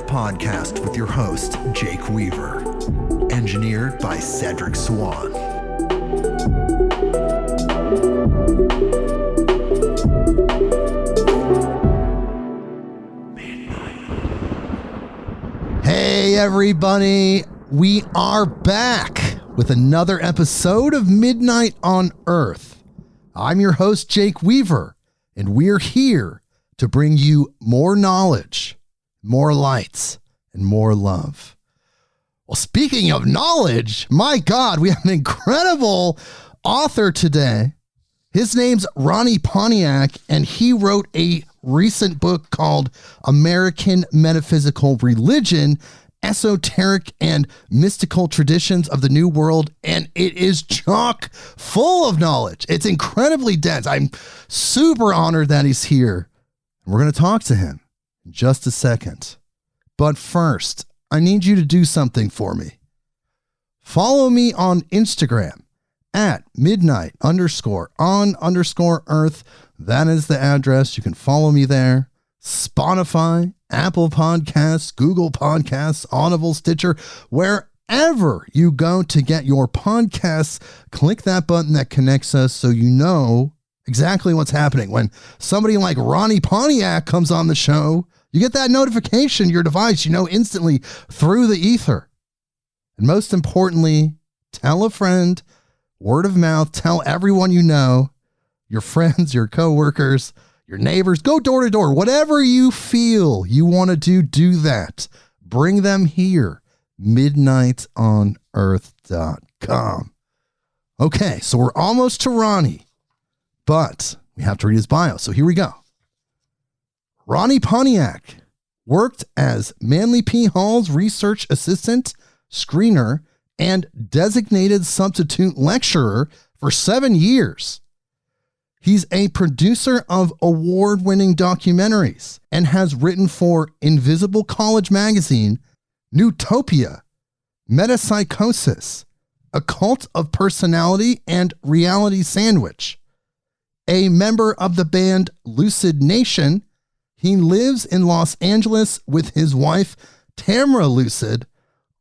Podcast with your host, Jake Weaver. Engineered by Cedric Swan. Hey, everybody. We are back with another episode of Midnight on Earth. I'm your host, Jake Weaver, and we're here to bring you more knowledge, more lights, and more love. Well, speaking of knowledge, my God, we have an incredible author today. His name's Ronnie Pontiac, and he wrote a recent book called American Metaphysical Religion, Esoteric and Mystical Traditions of the New World, and it is chock full of knowledge. It's incredibly dense. I'm super honored that he's here. We're going to talk to him in just a second. But first, I need you to do something for me. Follow me on Instagram at midnight_on_earth. That is the address. You can follow me there. Spotify, Apple Podcasts, Google Podcasts, Audible, Stitcher, wherever you go to get your podcasts, click that button that connects us so you know exactly what's happening. When somebody like Ronnie Pontiac comes on the show, you get that notification, your device, you know, instantly through the ether. And most importantly, tell a friend, word of mouth, tell everyone you know, your friends, your coworkers, your neighbors, go door to door, whatever you feel you want to do that. Bring them here, midnightonearth.com. Okay, so we're almost to Ronnie, but we have to read his bio. So here we go. Ronnie Pontiac worked as Manly P. Hall's research assistant, screener, and designated substitute lecturer for 7 years. He's a producer of award-winning documentaries and has written for Invisible College Magazine, Newtopia, Metapsychosis, Occult of Personality, and Reality Sandwich. A member of the band Lucid Nation, he lives in Los Angeles with his wife, Tamara Lucid,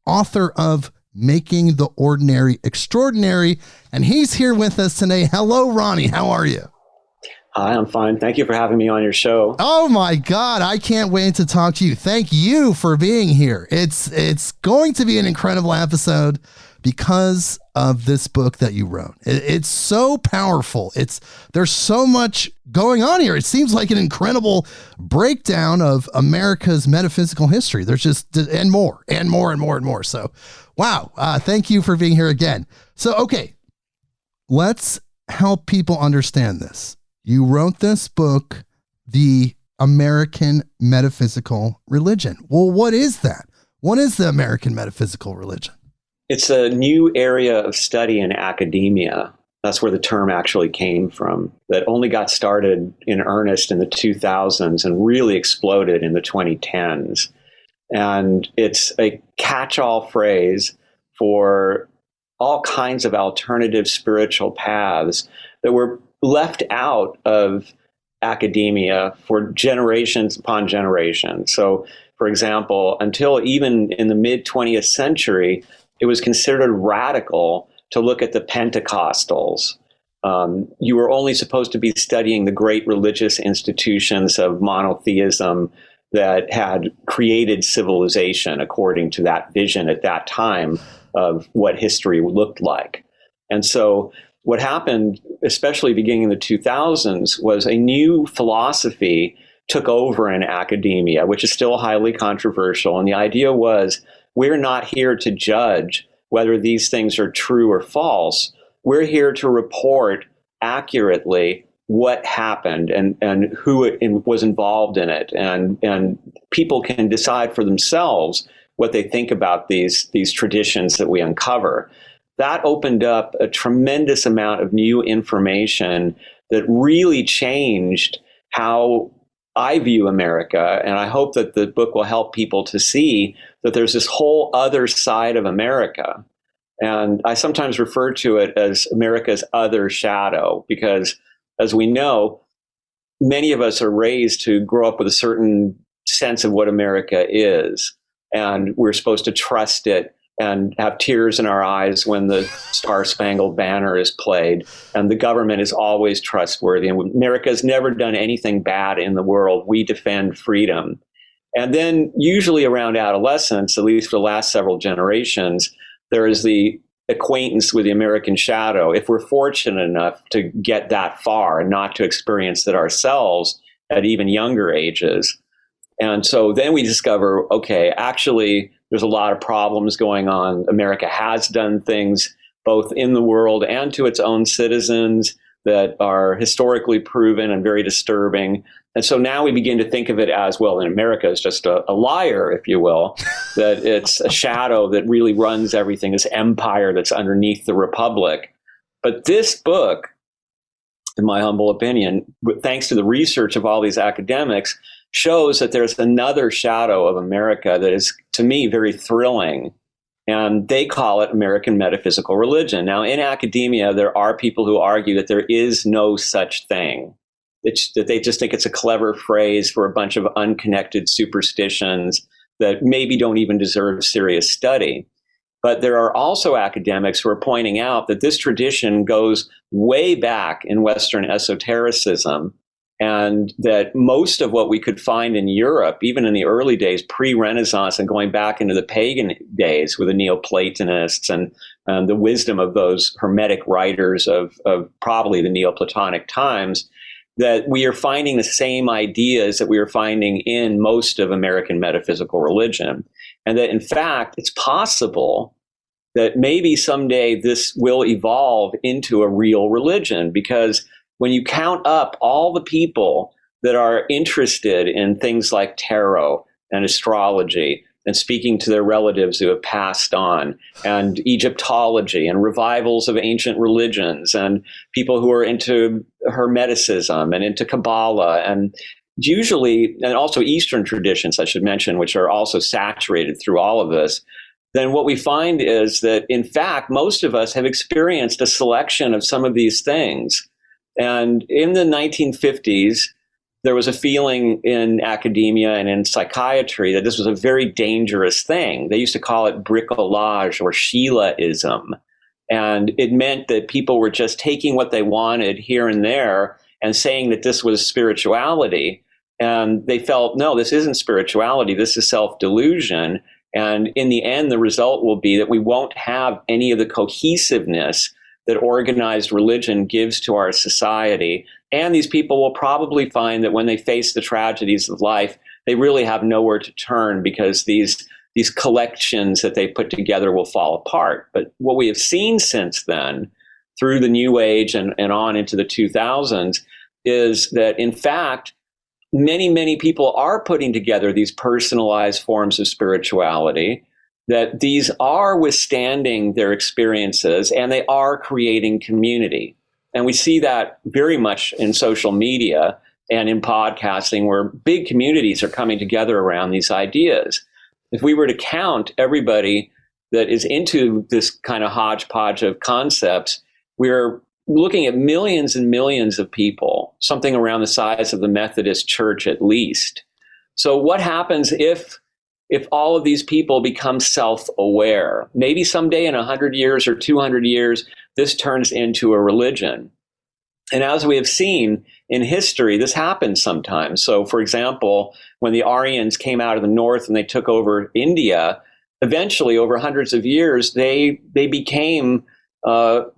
author of Making the Ordinary Extraordinary, and he's here with us today. Hello, Ronnie. How are you? Hi, I'm fine. Thank you for having me on your show. Oh my God, I can't wait to talk to you. Thank you for being here. It's going to be an incredible episode because of this book that you wrote. It's so powerful. There's so much going on here. It seems like an incredible breakdown of America's metaphysical history. There's just, and more. So, wow. Thank you for being here again. So, okay, let's help people understand this. You wrote this book, The American Metaphysical Religion. Well, what is that? What is the American Metaphysical Religion? It's a new area of study in academia. That's where the term actually came from. That only got started in earnest in the 2000s and really exploded in the 2010s. And it's a catch-all phrase for all kinds of alternative spiritual paths that were left out of academia for generations upon generations. So, for example, until even in the mid-20th century, it was considered radical to look at the Pentecostals. You were only supposed to be studying the great religious institutions of monotheism that had created civilization according to that vision at that time of what history looked like. And so what happened, especially beginning in the 2000s, was a new philosophy took over in academia, which is still highly controversial. And the idea was, we're not here to judge whether these things are true or false. We're here to report accurately what happened and who was involved in it. And people can decide for themselves what they think about these traditions that we uncover. That opened up a tremendous amount of new information that really changed how I view America. And I hope that the book will help people to see that there's this whole other side of America. And I sometimes refer to it as America's other shadow, because as we know, many of us are raised to grow up with a certain sense of what America is. And we're supposed to trust it and have tears in our eyes when the Star-Spangled Banner is played. And the government is always trustworthy. And America has never done anything bad in the world. We defend freedom. And then usually around adolescence, at least for the last several generations, there is the acquaintance with the American shadow. If we're fortunate enough to get that far and not to experience it ourselves at even younger ages. And so then we discover, okay, actually, there's a lot of problems going on. America has done things both in the world and to its own citizens that are historically proven and very disturbing. And so now we begin to think of it as, well, in America is just a liar, if you will, that it's a shadow that really runs everything, this empire that's underneath the republic. But this book, in my humble opinion, thanks to the research of all these academics, shows that there's another shadow of America that is, to me, very thrilling. And they call it American Metaphysical Religion. Now, in academia, there are people who argue that there is no such thing, that they just think it's a clever phrase for a bunch of unconnected superstitions that maybe don't even deserve serious study. But there are also academics who are pointing out that this tradition goes way back in Western esotericism, and that most of what we could find in Europe, even in the early days, pre-Renaissance and going back into the pagan days with the Neoplatonists and the wisdom of those Hermetic writers of probably the Neoplatonic times, that we are finding the same ideas that we are finding in most of American metaphysical religion. And that, in fact, it's possible that maybe someday this will evolve into a real religion, because when you count up all the people that are interested in things like tarot and astrology and speaking to their relatives who have passed on, and Egyptology and revivals of ancient religions, and people who are into Hermeticism and into Kabbalah, and usually, and also Eastern traditions, I should mention, which are also saturated through all of this, then what we find is that, in fact, most of us have experienced a selection of some of these things. And in the 1950s, there was a feeling in academia and in psychiatry that this was a very dangerous thing. They used to call it bricolage or Sheilaism. And it meant that people were just taking what they wanted here and there and saying that this was spirituality. And they felt, no, this isn't spirituality. This is self-delusion. And in the end, the result will be that we won't have any of the cohesiveness that organized religion gives to our society. And these people will probably find that when they face the tragedies of life, they really have nowhere to turn, because these collections that they put together will fall apart. But what we have seen since then, through the New Age and on into the 2000s, is that, in fact, many, many people are putting together these personalized forms of spirituality, that these are withstanding their experiences and they are creating community. And we see that very much in social media and in podcasting, where big communities are coming together around these ideas. If we were to count everybody that is into this kind of hodgepodge of concepts, we're looking at millions and millions of people, something around the size of the Methodist Church at least. So what happens if all of these people become self-aware? Maybe someday in 100 years or 200 years, this turns into a religion. And as we have seen in history, this happens sometimes. So, for example, when the Aryans came out of the north and they took over India, eventually, over hundreds of years, they became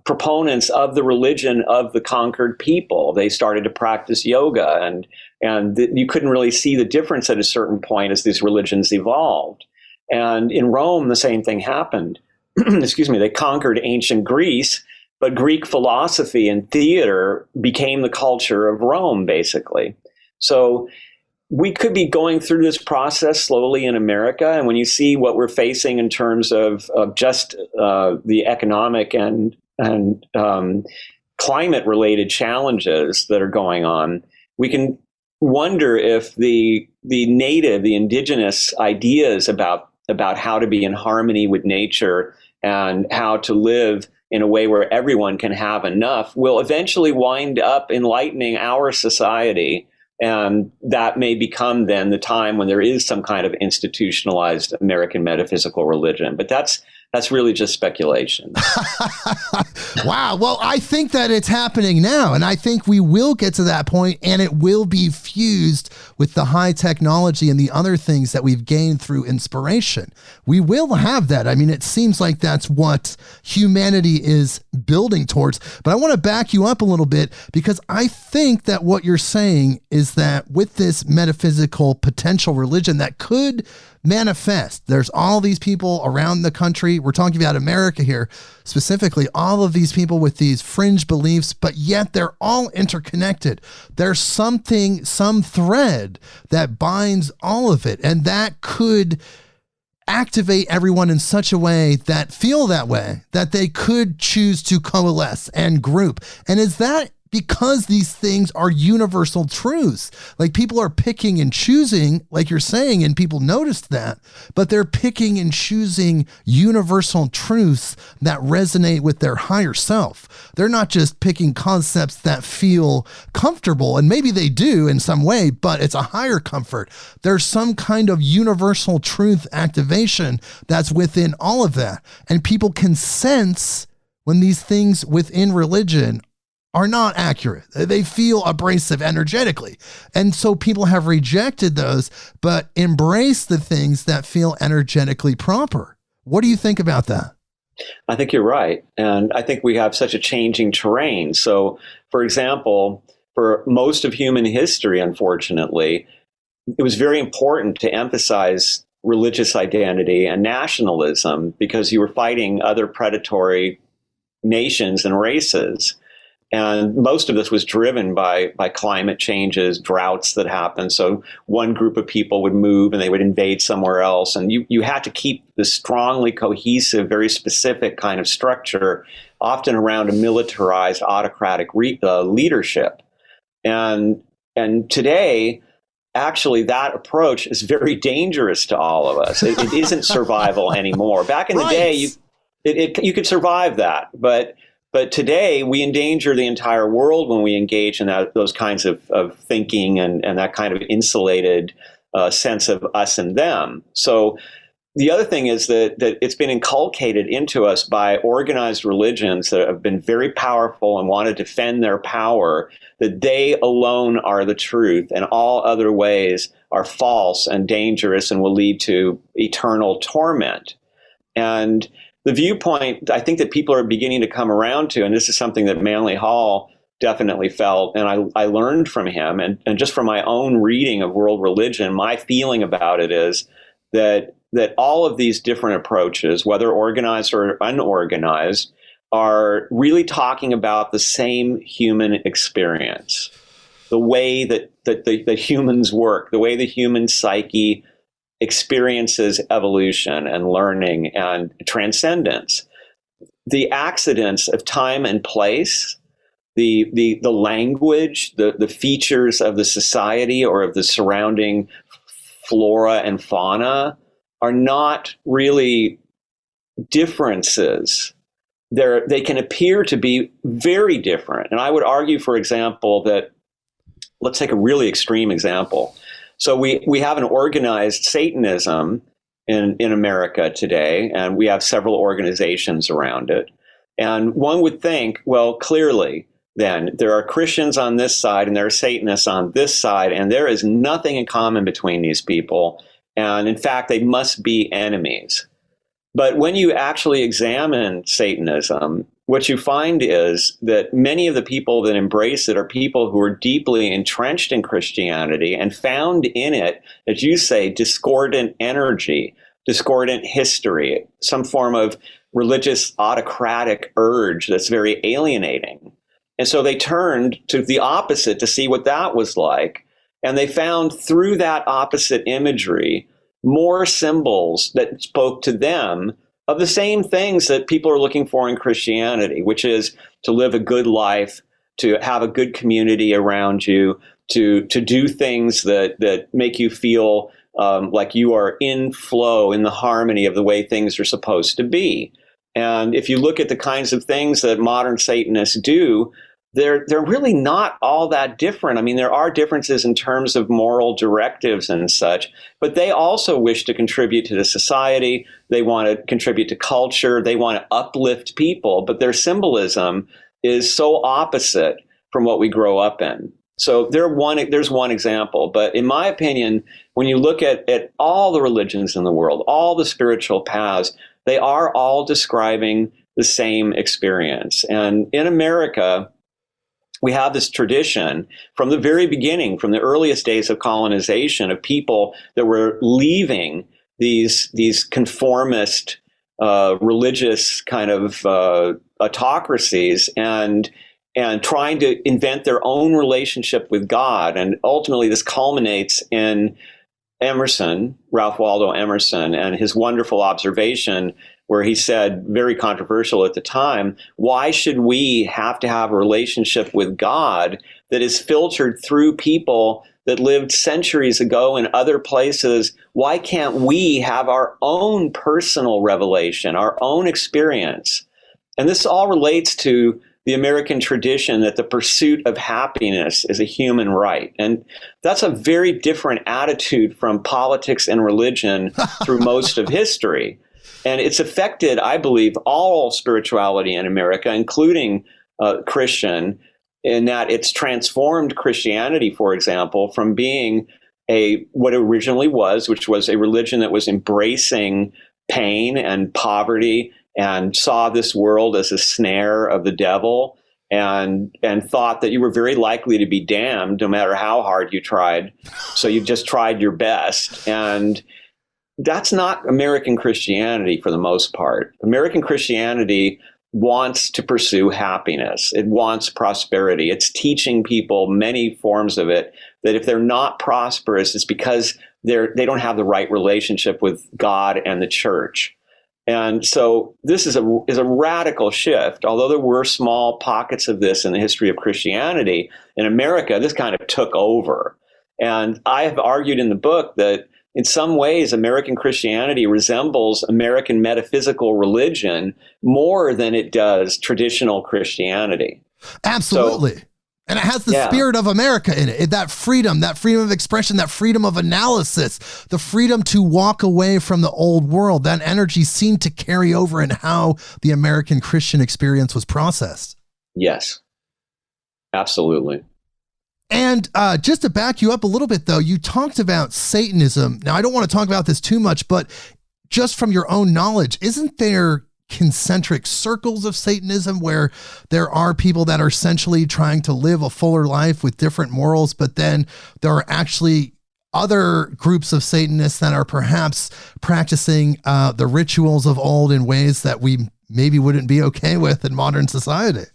proponents of the religion of the conquered people. They started to practice yoga, and And you couldn't really see the difference at a certain point as these religions evolved. And in Rome, the same thing happened. Excuse me, they conquered ancient Greece, but Greek philosophy and theater became the culture of Rome, basically. So we could be going through this process slowly in America. And when you see what we're facing in terms of just the economic and climate-related challenges that are going on, we can wonder if the indigenous ideas about how to be in harmony with nature and how to live in a way where everyone can have enough will eventually wind up enlightening our society. And that may become then the time when there is some kind of institutionalized American metaphysical religion. But that's really just speculation. Wow. Well, I think that it's happening now, and I think we will get to that point, and it will be fused with the high technology and the other things that we've gained through inspiration. We will have that. I mean, it seems like that's what humanity is building towards. But I want to back you up a little bit, because I think that what you're saying is that with this metaphysical potential religion that could manifest, there's all these people around the country. We're talking about America here specifically, all of these people with these fringe beliefs, but yet they're all interconnected. There's something, some thread that binds all of it, and that could activate everyone in such a way that feel that way, that they could choose to coalesce and group. And is that because these things are universal truths? Like, people are picking and choosing, like you're saying, and people noticed that, but they're picking and choosing universal truths that resonate with their higher self. They're not just picking concepts that feel comfortable, and maybe they do in some way, but it's a higher comfort. There's some kind of universal truth activation that's within all of that. And people can sense when these things within religion are not accurate. They feel abrasive energetically. And so people have rejected those, but embraced the things that feel energetically proper. What do you think about that? I think you're right. And I think we have such a changing terrain. So, for example, for most of human history, unfortunately, it was very important to emphasize religious identity and nationalism because you were fighting other predatory nations and races. And most of this was driven by climate changes, droughts that happened. So one group of people would move and they would invade somewhere else. And you had to keep this strongly cohesive, very specific kind of structure, often around a militarized autocratic leadership. And today, actually, that approach is very dangerous to all of us. It isn't survival anymore. Back in the day, you could survive that. But today, we endanger the entire world when we engage in those kinds of thinking and that kind of insulated sense of us and them. So the other thing is that it's been inculcated into us by organized religions that have been very powerful and want to defend their power, that they alone are the truth and all other ways are false and dangerous and will lead to eternal torment. And the viewpoint I think that people are beginning to come around to, and this is something that Manly Hall definitely felt, and I learned from him, and just from my own reading of world religion, my feeling about it is that all of these different approaches, whether organized or unorganized, are really talking about the same human experience, the way that the humans work, the way the human psyche experiences evolution and learning and transcendence. The accidents of time and place, the language, the features of the society or of the surrounding flora and fauna are not really differences. They can appear to be very different. And I would argue, for example, that let's take a really extreme example. So we have an organized Satanism in America today, and we have several organizations around it. And one would think, well, clearly, then there are Christians on this side and there are Satanists on this side, and there is nothing in common between these people. And in fact, they must be enemies. But when you actually examine Satanism, what you find is that many of the people that embrace it are people who are deeply entrenched in Christianity and found in it, as you say, discordant energy, discordant history, some form of religious autocratic urge that's very alienating. And so they turned to the opposite to see what that was like. And they found through that opposite imagery more symbols that spoke to them of the same things that people are looking for in Christianity, which is to live a good life, to have a good community around you, to do things that make you feel like you are in flow, in the harmony of the way things are supposed to be. And if you look at the kinds of things that modern Satanists do, they're really not all that different. I mean, there are differences in terms of moral directives and such, but they also wish to contribute to the society. They want to contribute to culture. They want to uplift people, but their symbolism is so opposite from what we grow up in. So there's one example. But in my opinion, when you look at all the religions in the world, all the spiritual paths, they are all describing the same experience. And in America, we have this tradition from the very beginning, from the earliest days of colonization, of people that were leaving these conformist religious kind of autocracies and trying to invent their own relationship with God. And ultimately, this culminates in Emerson, Ralph Waldo Emerson, and his wonderful observation where he said, very controversial at the time, why should we have to have a relationship with God that is filtered through people that lived centuries ago in other places? Why can't we have our own personal revelation, our own experience? And this all relates to the American tradition that the pursuit of happiness is a human right. And that's a very different attitude from politics and religion through most of history. And it's affected, I believe, all spirituality in America, including Christian, in that it's transformed Christianity, for example, from being what it originally was, which was a religion that was embracing pain and poverty and saw this world as a snare of the devil and thought that you were very likely to be damned no matter how hard you tried. So you just tried your best. And that's not American Christianity for the most part. American Christianity wants to pursue happiness. It wants prosperity. It's teaching people, many forms of it, that if they're not prosperous, it's because they don't have the right relationship with God and the church. And so this is a radical shift. Although there were small pockets of this in the history of Christianity, in America, this kind of took over. And I have argued in the book that in some ways, American Christianity resembles American metaphysical religion more than it does traditional Christianity. Absolutely. So, and it has the spirit of America in it. That freedom of expression, that freedom of analysis, the freedom to walk away from the old world. That energy seemed to carry over in how the American Christian experience was processed. Yes, absolutely. And just to back you up a little bit, though, you talked about Satanism. Now, I don't want to talk about this too much, but just from your own knowledge, isn't there concentric circles of Satanism where there are people that are essentially trying to live a fuller life with different morals, but then there are actually other groups of Satanists that are perhaps practicing the rituals of old in ways that we maybe wouldn't be okay with in modern society?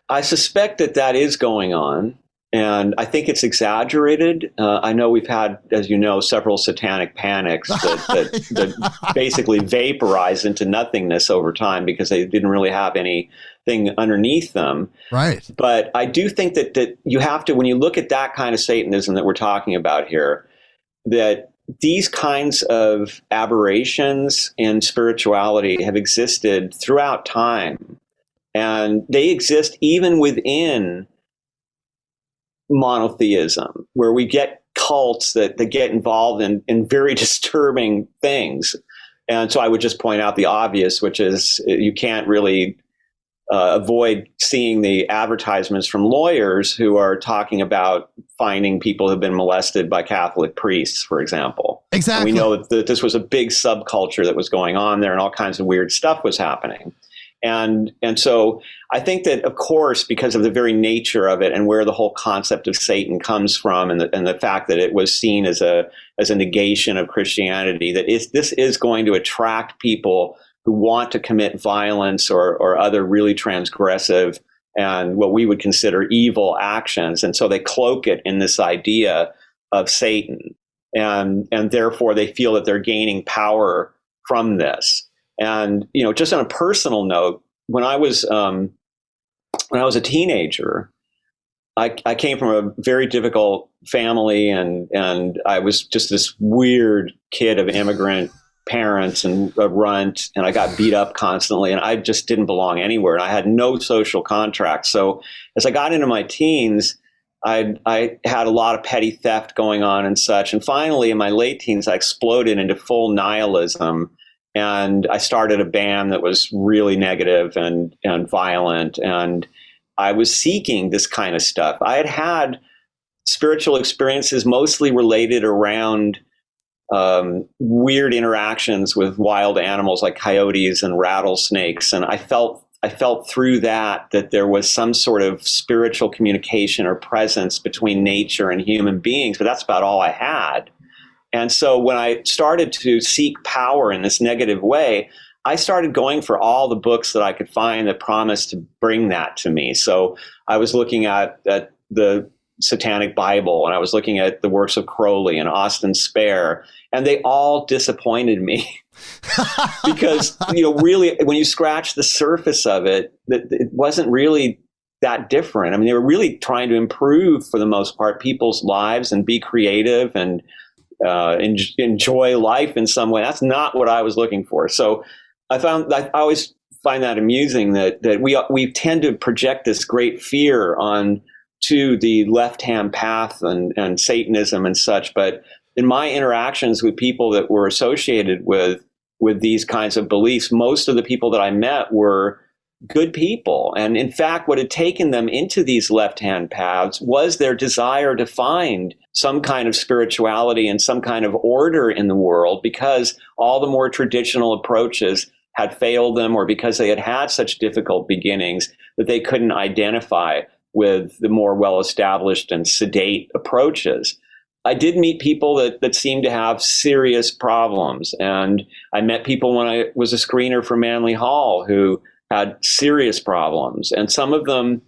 I suspect that is going on. And I think it's exaggerated. I know we've had, as you know, several satanic panics that basically vaporized into nothingness over time because they didn't really have anything underneath them. Right. But I do think that you have to, when you look at that kind of Satanism that we're talking about here, that these kinds of aberrations in spirituality have existed throughout time. And they exist even within monotheism, where we get cults that get involved in very disturbing things. And so I would just point out the obvious, which is you can't really avoid seeing the advertisements from lawyers who are talking about finding people who've been molested by Catholic priests, for example. Exactly. And we know that this was a big subculture that was going on there and all kinds of weird stuff was happening. And so I think that, of course, because of the very nature of it and where the whole concept of Satan comes from, and the fact that it was seen as a negation of Christianity, that this is going to attract people who want to commit violence or other really transgressive and what we would consider evil actions. And so they cloak it in this idea of Satan. And therefore they feel that they're gaining power from this. And, just on a personal note, when I was a teenager, I came from a very difficult family, and I was just this weird kid of immigrant parents and a runt, and I got beat up constantly, and I just didn't belong anywhere, and I had no social contract. So as I got into my teens, I had a lot of petty theft going on and such. And finally, in my late teens, I exploded into full nihilism. And I started a band that was really negative and violent. And I was seeking this kind of stuff. I had spiritual experiences mostly related around weird interactions with wild animals like coyotes and rattlesnakes. And I felt through that there was some sort of spiritual communication or presence between nature and human beings, but that's about all I had. And so when I started to seek power in this negative way, I started going for all the books that I could find that promised to bring that to me. So I was looking at the Satanic Bible, and I was looking at the works of Crowley and Austin Spare, and they all disappointed me. Because, really, when you scratch the surface of it, it wasn't really that different. I mean, they were really trying to improve, for the most part, people's lives and be creative and enjoy life in some way. That's not what I was looking for. So I always find that amusing that we tend to project this great fear on to the left-hand path and Satanism and such. But in my interactions with people that were associated with these kinds of beliefs, most of the people that I met were good people. And in fact, what had taken them into these left-hand paths was their desire to find some kind of spirituality and some kind of order in the world, because all the more traditional approaches had failed them, or because they had had such difficult beginnings that they couldn't identify with the more well-established and sedate approaches. I did meet people that seemed to have serious problems. And I met people when I was a screener for Manly Hall who had serious problems. And some of them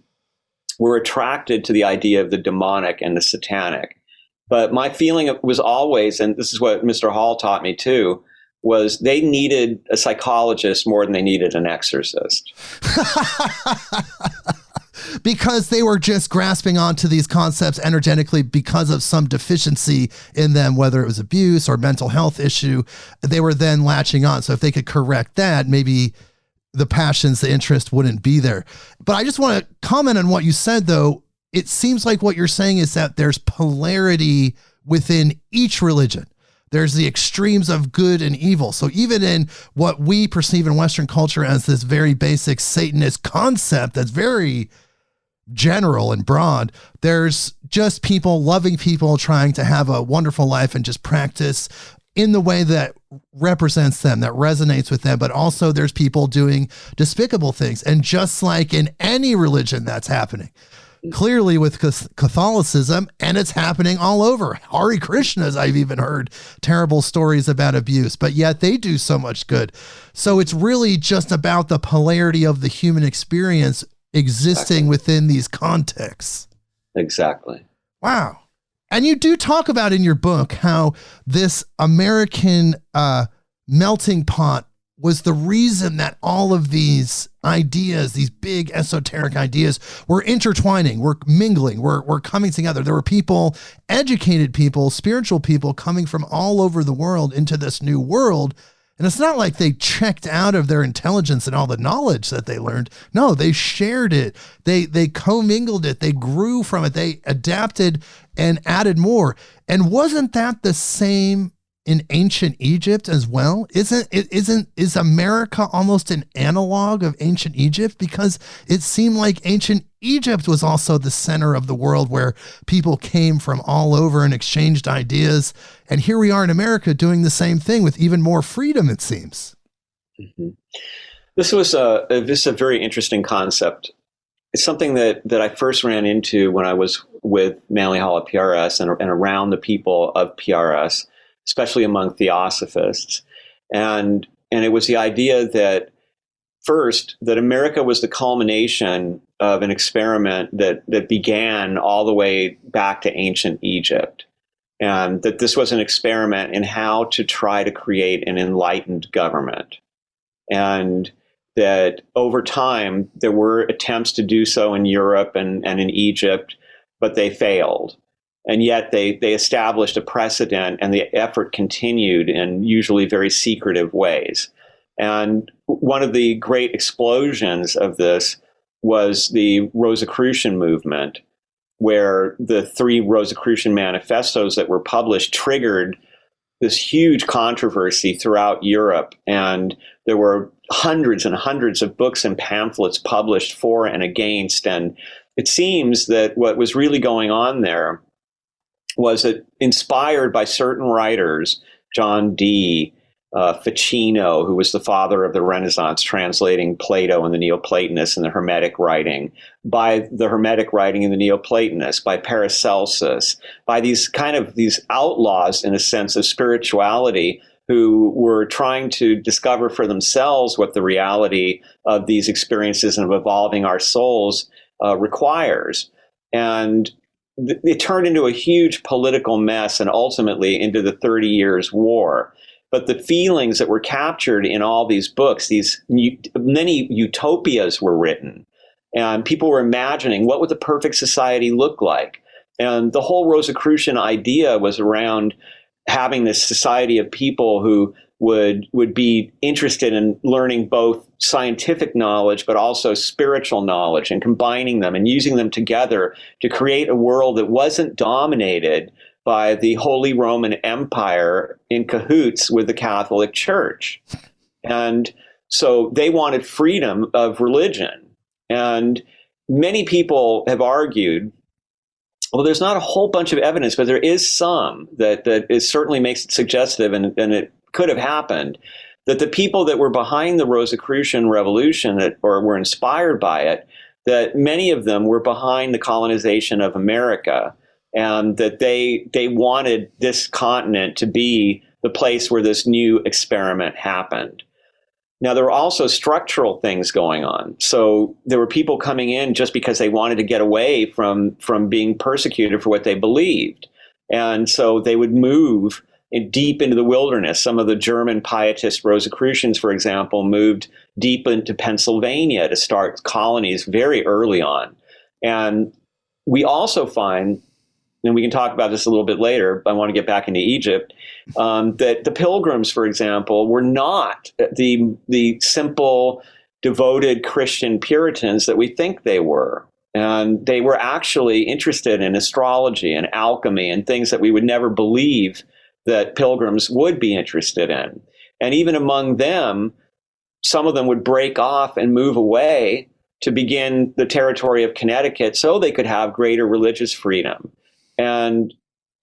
were attracted to the idea of the demonic and the satanic. But my feeling was always, and this is what Mr. Hall taught me too, was they needed a psychologist more than they needed an exorcist. Because they were just grasping onto these concepts energetically because of some deficiency in them, whether it was abuse or mental health issue, they were then latching on. So if they could correct that, maybe the passions, the interest wouldn't be there. But I just want to comment on what you said, though. It seems like what you're saying is that there's polarity within each religion. There's the extremes of good and evil. So even in what we perceive in Western culture as this very basic Satanist concept that's very general and broad, there's just people, loving people, trying to have a wonderful life and just practice in the way that represents them, that resonates with them. But also there's people doing despicable things. And just like in any religion, that's happening. Clearly with Catholicism, and it's happening all over. Hare Krishnas, I've even heard terrible stories about abuse, but yet they do so much good. So it's really just about the polarity of the human experience existing within these contexts. Exactly. Wow. And you do talk about in your book how this American melting pot was the reason that all of these ideas, these big esoteric ideas, were intertwining, were mingling, were coming together. There were people, educated people, spiritual people coming from all over the world into this new world. And it's not like they checked out of their intelligence and all the knowledge that they learned. No, they shared it. They commingled it. They grew from it. They adapted and added more. And wasn't that the same in ancient Egypt as well? Is America almost an analog of ancient Egypt? Because it seemed like ancient Egypt was also the center of the world where people came from all over and exchanged ideas. And here we are in America doing the same thing with even more freedom, it seems. Mm-hmm. This was a very interesting concept. It's something that I first ran into when I was with Manly Hall at PRS and around the people of PRS, especially among theosophists. And it was the idea that first, that America was the culmination of an experiment that began all the way back to ancient Egypt. And that this was an experiment in how to try to create an enlightened government. And that over time, there were attempts to do so in Europe and in Egypt, but they failed. And yet they established a precedent, and the effort continued in usually very secretive ways. And one of the great explosions of this was the Rosicrucian movement, where the 3 Rosicrucian manifestos that were published triggered this huge controversy throughout Europe. And there were hundreds and hundreds of books and pamphlets published for and against. And it seems that what was really going on there was that, inspired by certain writers, John Dee, Ficino, who was the father of the Renaissance, translating Plato and the Neoplatonists and the Hermetic writing, by the Hermetic writing and the Neoplatonists, by Paracelsus, by these outlaws, in a sense, of spirituality, who were trying to discover for themselves what the reality of these experiences and of evolving our souls requires. And it turned into a huge political mess and ultimately into the 30 Years' War. But the feelings that were captured in all these books, many utopias were written, and people were imagining what would the perfect society look like. And the whole Rosicrucian idea was around having this society of people who would be interested in learning both scientific knowledge, but also spiritual knowledge, and combining them and using them together to create a world that wasn't dominated by the Holy Roman Empire in cahoots with the Catholic Church. And so they wanted freedom of religion. And many people have argued, well, there's not a whole bunch of evidence, but there is some that it certainly makes it suggestive, and it could have happened, that the people that were behind the Rosicrucian Revolution or were inspired by it, that many of them were behind the colonization of America, and that they wanted this continent to be the place where this new experiment happened. Now, there were also structural things going on. So there were people coming in just because they wanted to get away from being persecuted for what they believed. And so they would move deep into the wilderness. Some of the German pietist Rosicrucians, for example, moved deep into Pennsylvania to start colonies very early on. And we also find, and we can talk about this a little bit later, but I want to get back into Egypt, that the Pilgrims, for example, were not the simple, devoted Christian Puritans that we think they were. And they were actually interested in astrology and alchemy and things that we would never believe that Pilgrims would be interested in. And even among them, some of them would break off and move away to begin the territory of Connecticut so they could have greater religious freedom.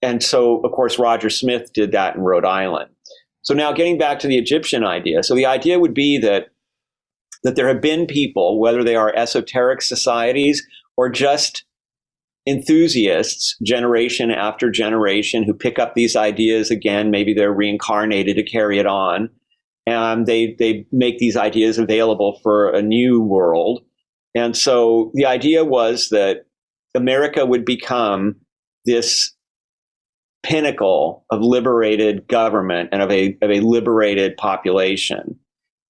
And so, of course, Roger Smith did that in Rhode Island. So now getting back to the Egyptian idea. So the idea would be that there have been people, whether they are esoteric societies or just enthusiasts, generation after generation, who pick up these ideas again. Maybe they're reincarnated to carry it on. And they make these ideas available for a new world. And so the idea was that America would become this pinnacle of liberated government and of a liberated population.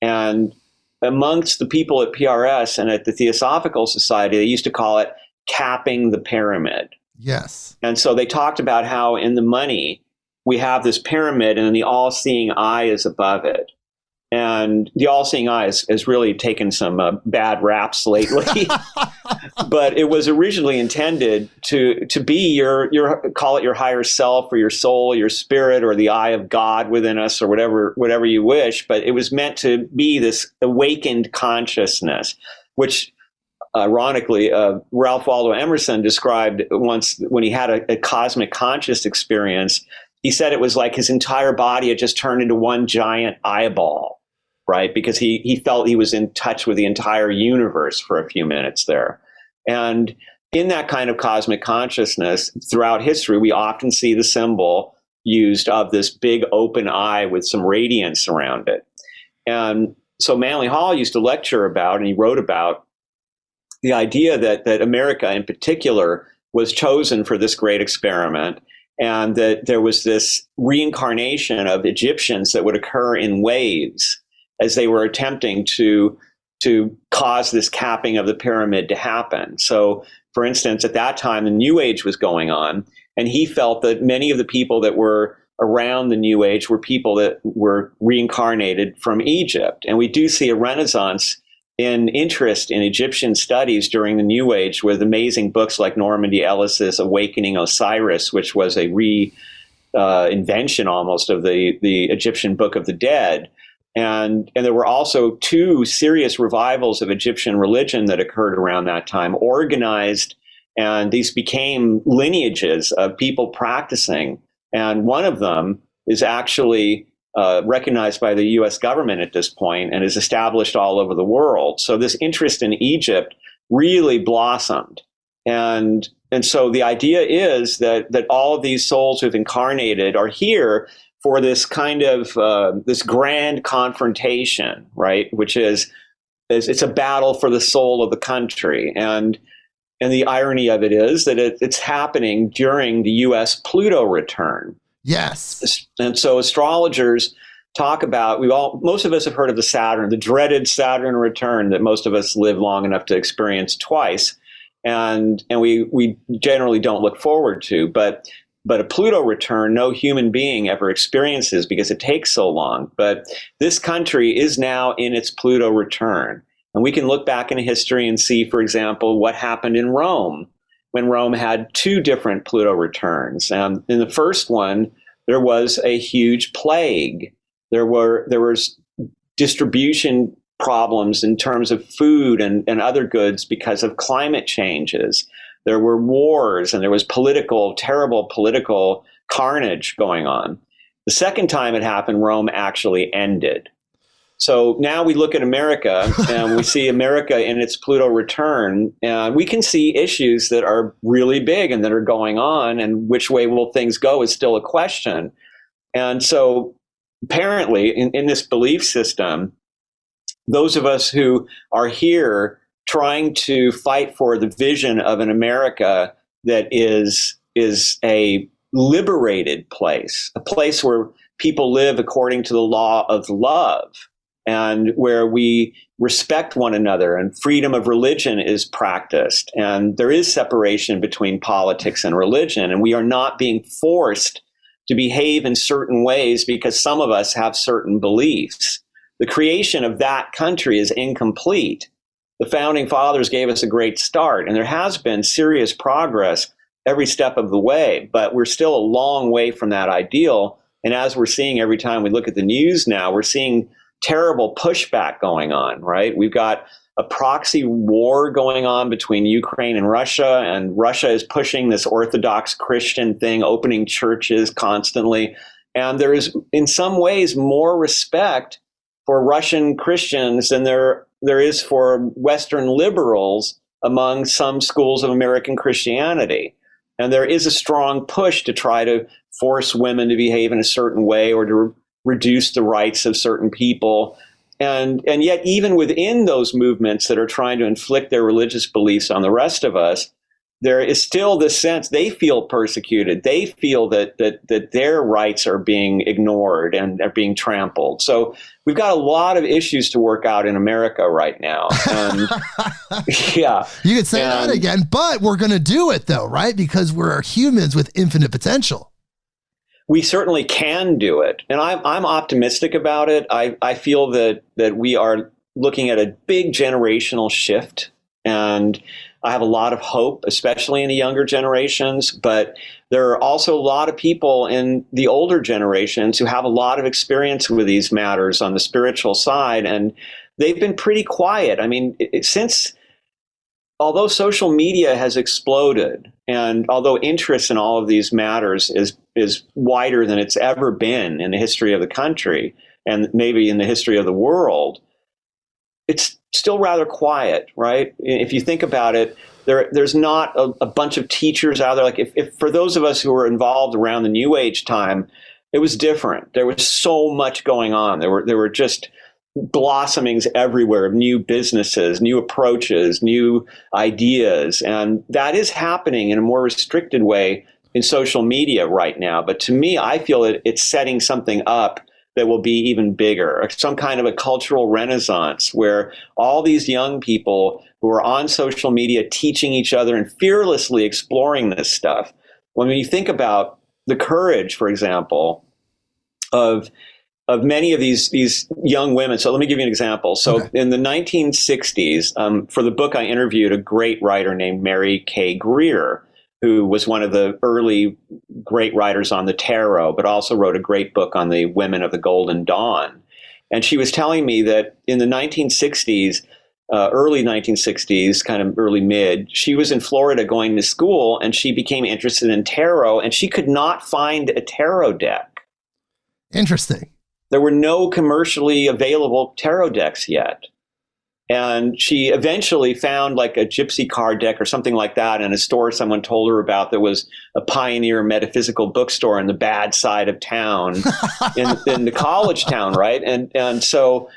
And amongst the people at PRS and at the Theosophical Society, they used to call it capping the pyramid. Yes. And so they talked about how in the money, we have this pyramid and then the all-seeing eye is above it. And the all-seeing eye has really taken some bad raps lately. But it was originally intended to be your call it your higher self or your soul, your spirit, or the eye of God within us, or whatever you wish. But it was meant to be this awakened consciousness, which ironically, Ralph Waldo Emerson described once when he had a cosmic conscious experience. He said it was like his entire body had just turned into one giant eyeball. right? Because he felt he was in touch with the entire universe for a few minutes there. And in that kind of cosmic consciousness, throughout history, we often see the symbol used of this big open eye with some radiance around it. And so Manly Hall used to lecture about, and he wrote about, the idea that America in particular was chosen for this great experiment, and that there was this reincarnation of Egyptians that would occur in waves as they were attempting to cause this capping of the pyramid to happen. So, for instance, at that time, the New Age was going on, and he felt that many of the people that were around the New Age were people that were reincarnated from Egypt. And we do see a renaissance in interest in Egyptian studies during the New Age, with amazing books like Normandy Ellis's Awakening Osiris, which was a reinvention almost of the Egyptian Book of the Dead. And there were also two serious revivals of Egyptian religion that occurred around that time, organized, and these became lineages of people practicing. And one of them is actually recognized by the US government at this point and is established all over the world. So this interest in Egypt really blossomed. And so the idea is that all of these souls who've incarnated are here for this kind of this grand confrontation, right? Which is it's a battle for the soul of the country. And the irony of it is that it's happening during the US Pluto return. Yes. And so astrologers talk about, most of us have heard of the dreaded Saturn return that most of us live long enough to experience twice. And we generally don't look forward to, but a Pluto return, no human being ever experiences because it takes so long. But this country is now in its Pluto return. And we can look back in history and see, for example, what happened in Rome, when Rome had two different Pluto returns. In the first one, there was a huge plague. There was distribution problems in terms of food and other goods because of climate changes. There were wars, and there was terrible political carnage going on. The second time it happened, Rome actually ended. So now we look at America and we see America in its Pluto return, and we can see issues that are really big and that are going on, and which way will things go is still a question. And so apparently in this belief system, those of us who are here trying to fight for the vision of an America that is a liberated place, a place where people live according to the law of love, and where we respect one another and freedom of religion is practiced. And there is separation between politics and religion, and we are not being forced to behave in certain ways because some of us have certain beliefs. The creation of that country is incomplete. The founding fathers gave us a great start, and there has been serious progress every step of the way, but we're still a long way from that ideal. And as we're seeing every time we look at the news now, we're seeing terrible pushback going on, right? We've got a proxy war going on between Ukraine and Russia is pushing this Orthodox Christian thing, opening churches constantly. And there is, in some ways, more respect for Russian Christians than there is for Western liberals among some schools of American Christianity. And there is a strong push to try to force women to behave in a certain way or to reduce the rights of certain people. And yet, even within those movements that are trying to inflict their religious beliefs on the rest of us, there is still this sense they feel persecuted. They feel that their rights are being ignored and are being trampled. So we've got a lot of issues to work out in America right now. And yeah. You could say that again, but we're going to do it though, right? Because we're humans with infinite potential. We certainly can do it. And I'm optimistic about it. I feel that we are looking at a big generational shift, and I have a lot of hope, especially in the younger generations. But there are also a lot of people in the older generations who have a lot of experience with these matters on the spiritual side, and they've been pretty quiet. I mean, although social media has exploded, and although interest in all of these matters is wider than it's ever been in the history of the country, and maybe in the history of the world, it's still rather quiet, right? If you think about it, there's not a bunch of teachers out there. Like if for those of us who were involved around the New Age time, it was different. There was so much going on. There were just blossomings everywhere of new businesses, new approaches, new ideas. And that is happening in a more restricted way in social media right now. But to me, I feel it's setting something up that will be even bigger, some kind of a cultural renaissance where all these young people who are on social media teaching each other and fearlessly exploring this stuff. When you think about the courage, for example, of many of these young women. So let me give you an example. So in the 1960s, for the book, I interviewed a great writer named Mary K. Greer, who was one of the early great writers on the tarot, but also wrote a great book on the women of the Golden Dawn. And she was telling me that in the 1960s, early 1960s, kind of early mid, she was in Florida going to school, and she became interested in tarot, and she could not find a tarot deck. Interesting. There were no commercially available tarot decks yet. And she eventually found like a gypsy card deck or something like that in a store someone told her about that was a pioneer metaphysical bookstore in the bad side of town, in the college town, right? And so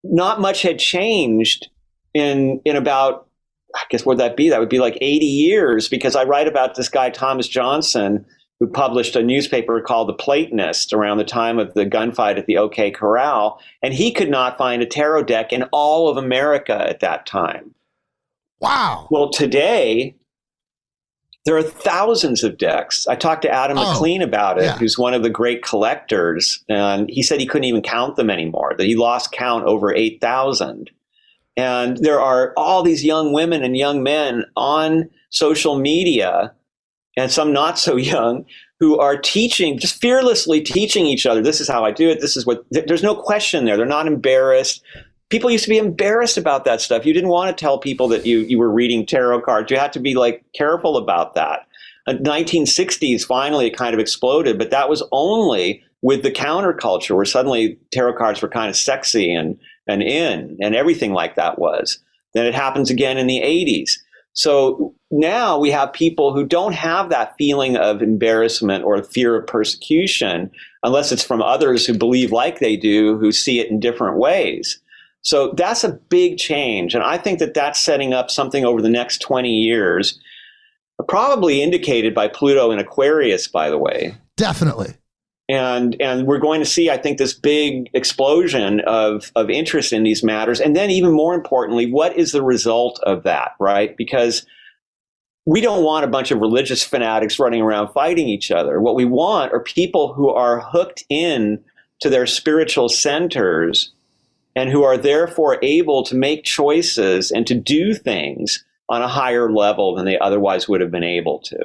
not much had changed in about, I guess, what would that be? That would be like 80 years, because I write about this guy, Thomas Johnson, who published a newspaper called The Platonist around the time of the gunfight at the OK Corral. And he could not find a tarot deck in all of America at that time. Wow. Well, today, there are thousands of decks. I talked to Adam McLean about it, who's one of the great collectors. And he said he couldn't even count them anymore, that he lost count over 8,000. And there are all these young women and young men on social media, and some not so young, who are teaching, just fearlessly teaching each other. This is how I do it. This is what, there's no question there. They're not embarrassed. People used to be embarrassed about that stuff. You didn't want to tell people that you were reading tarot cards. You had to be like careful about that. In the 1960s, finally, it kind of exploded, but that was only with the counterculture, where suddenly tarot cards were kind of sexy and in, and everything like that was. Then it happens again in the 80s. So now we have people who don't have that feeling of embarrassment or fear of persecution, unless it's from others who believe like they do, who see it in different ways. So that's a big change. And I think that that's setting up something over the next 20 years, probably indicated by Pluto in Aquarius, by the way. Definitely. And we're going to see, I think, this big explosion of interest in these matters. And then even more importantly, what is the result of that, right? Because we don't want a bunch of religious fanatics running around fighting each other. What we want are people who are hooked in to their spiritual centers and who are therefore able to make choices and to do things on a higher level than they otherwise would have been able to.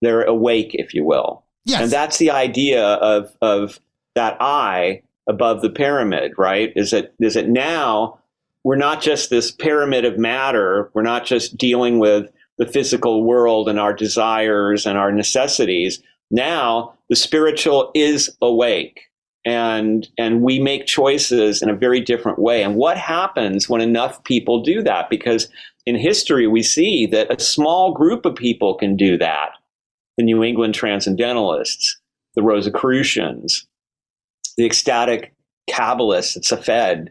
They're awake, if you will. Yes. And that's the idea of that eye above the pyramid, right? Is that now we're not just this pyramid of matter. We're not just dealing with the physical world and our desires and our necessities. Now the spiritual is awake, and we make choices in a very different way. And what happens when enough people do that? Because in history, we see that a small group of people can do that. The New England Transcendentalists, the Rosicrucians, the ecstatic Kabbalists at Safed.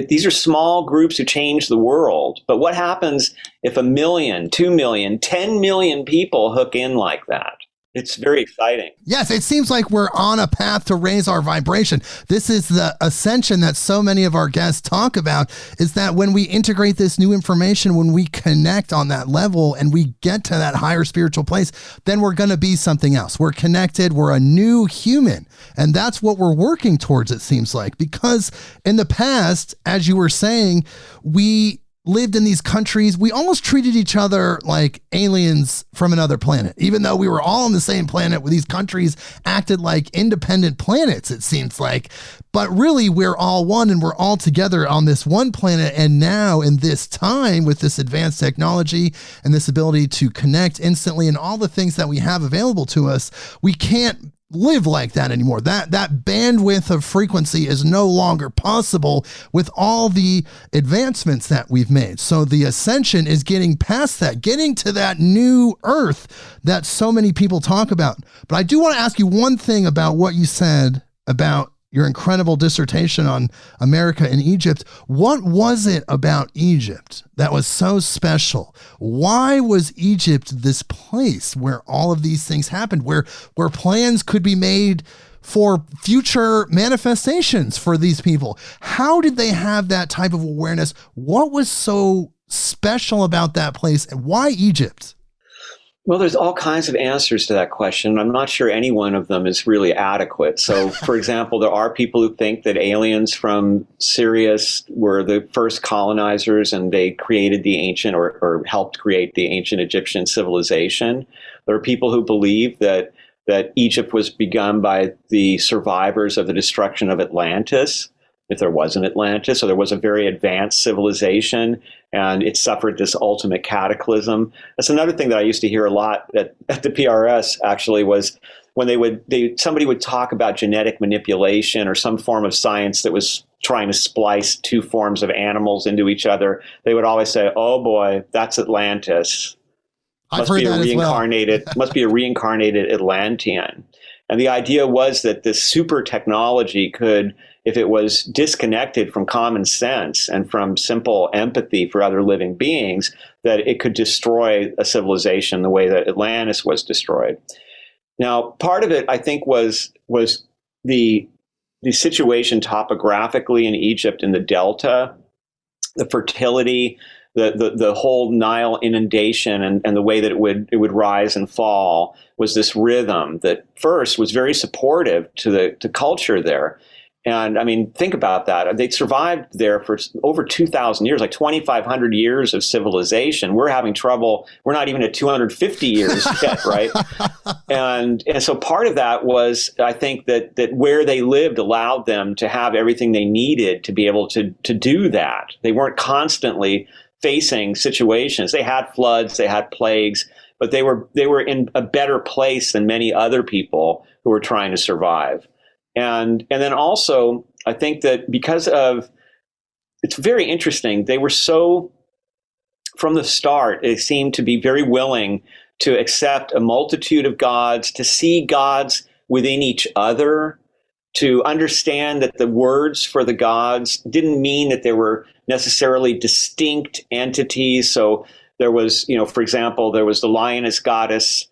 These are small groups who change the world. But what happens if 1 million, 2 million, 10 million people hook in like that? It's very exciting. Yes, it seems like we're on a path to raise our vibration. This is the ascension that so many of our guests talk about, is that when we integrate this new information, when we connect on that level and we get to that higher spiritual place, then we're going to be something else. We're connected. We're a new human. And that's what we're working towards, it seems like, because in the past, as you were saying, we lived in these countries, we almost treated each other like aliens from another planet, even though we were all on the same planet. With these countries acted like independent planets, it seems like. But really, we're all one, and we're all together on this one planet. And now in this time, with this advanced technology and this ability to connect instantly and all the things that we have available to us, we can't live like that anymore. That bandwidth of frequency is no longer possible with all the advancements that we've made. So the ascension is getting past that, getting to that new earth that so many people talk about. But I do want to ask you one thing about what you said about your incredible dissertation on America and Egypt. What was it about Egypt that was so special? Why was Egypt this place where all of these things happened, where plans could be made for future manifestations for these people? How did they have that type of awareness? What was so special about that place, and why Egypt? Well, there's all kinds of answers to that question. I'm not sure any one of them is really adequate. So, for example, there are people who think that aliens from Sirius were the first colonizers and they created the ancient or helped create the ancient Egyptian civilization. There are people who believe that Egypt was begun by the survivors of the destruction of Atlantis, if there was an Atlantis, or there was a very advanced civilization, and it suffered this ultimate cataclysm. That's another thing that I used to hear a lot at the PRS, actually, was when somebody would talk about genetic manipulation or some form of science that was trying to splice two forms of animals into each other. They would always say, "Oh boy, that's Atlantis. I've heard that as well. Must be a reincarnated Atlantean." And the idea was that this super technology could, if it was disconnected from common sense and from simple empathy for other living beings, that it could destroy a civilization the way that Atlantis was destroyed. Now, part of it, I think, was the situation topographically in Egypt in the Delta, the fertility, the whole Nile inundation and the way that it would rise and fall was this rhythm that first was very supportive to culture there. And I mean, think about that. They survived there for over 2,000 years, like 2,500 years of civilization. We're having trouble. We're not even at 250 years yet, right? And so part of that was, I think, that where they lived allowed them to have everything they needed to be able to do that. They weren't constantly facing situations. They had floods, they had plagues, but they were in a better place than many other people who were trying to survive. And then also, I think that because of, it's very interesting, they were so, from the start, they seemed to be very willing to accept a multitude of gods, to see gods within each other, to understand that the words for the gods didn't mean that they were necessarily distinct entities. So there was, for example, there was the lioness goddess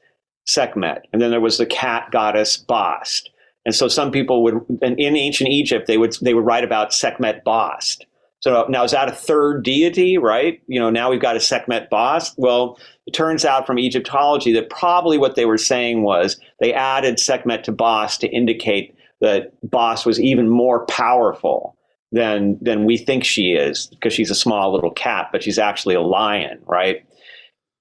Sekhmet, and then there was the cat goddess Bast. And so some people would, in ancient Egypt, they would write about Sekhmet Bast. So now is that a third deity, right? Now we've got a Sekhmet Bast. Well, it turns out from Egyptology that probably what they were saying was they added Sekhmet to Bast to indicate that Bast was even more powerful than we think she is, because she's a small little cat, but she's actually a lion, right?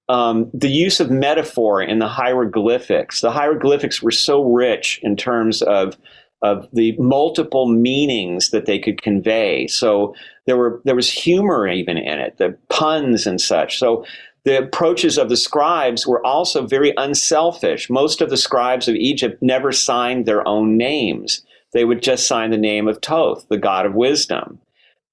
The use of metaphor in the hieroglyphics. The hieroglyphics were so rich in terms of the multiple meanings that they could convey. So there was humor even in it, the puns and such. So the approaches of the scribes were also very unselfish. Most of the scribes of Egypt never signed their own names. They would just sign the name of Thoth, the god of wisdom.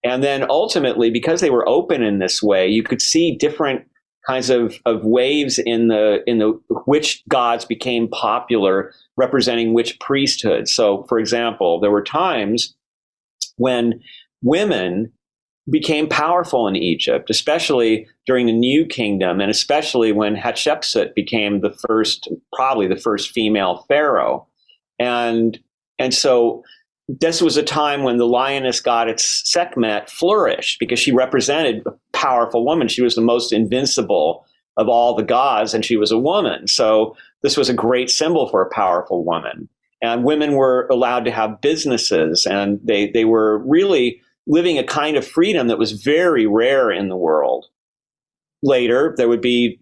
And then ultimately, because they were open in this way, you could see different kinds of waves in the which gods became popular, representing which priesthood. So, for example, there were times when women became powerful in Egypt, especially during the New Kingdom, and especially when Hatshepsut became probably the first female pharaoh. And so this was a time when the lioness goddess Sekhmet flourished because she represented a powerful woman. She was the most invincible of all the gods, and she was a woman. So this was a great symbol for a powerful woman. And women were allowed to have businesses, and they were really living a kind of freedom that was very rare in the world. Later, there would be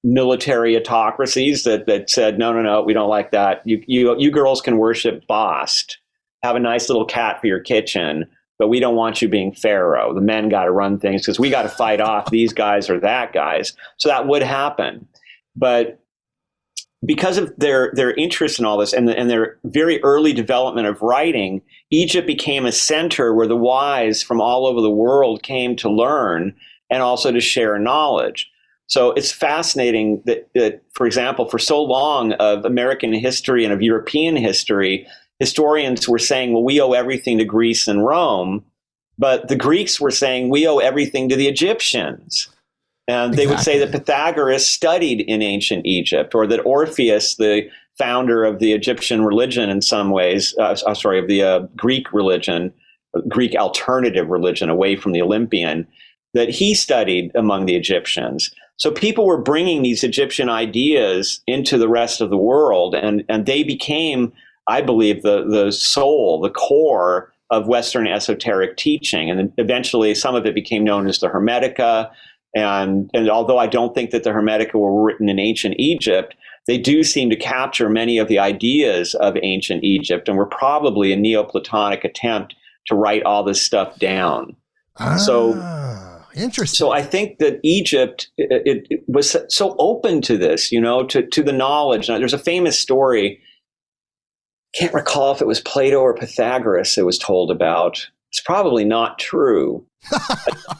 military autocracies that said, no, we don't like that. You girls can worship Bast, have a nice little cat for your kitchen, but we don't want you being pharaoh. The men got to run things because we got to fight off these guys or that guys. So that would happen. But because of their interest in all this and their very early development of writing, Egypt became a center where the wise from all over the world came to learn and also to share knowledge. So it's fascinating that, for example, for so long of American history and of European history, historians were saying, well, we owe everything to Greece and Rome. But the Greeks were saying, we owe everything to the Egyptians. And they would say that Pythagoras studied in ancient Egypt, or that Orpheus, the founder of the Egyptian religion in some ways, of the Greek religion, Greek alternative religion away from the Olympian, that he studied among the Egyptians. So people were bringing these Egyptian ideas into the rest of the world, and they became, I believe, the soul, the core of Western esoteric teaching. And then eventually some of it became known as the Hermetica. And although I don't think that the Hermetica were written in ancient Egypt, they do seem to capture many of the ideas of ancient Egypt and were probably a Neoplatonic attempt to write all this stuff down. Interesting. So I think that Egypt, it was so open to this, to the knowledge. Now, there's a famous story, can't recall if it was Plato or Pythagoras it was told about. It's probably not true.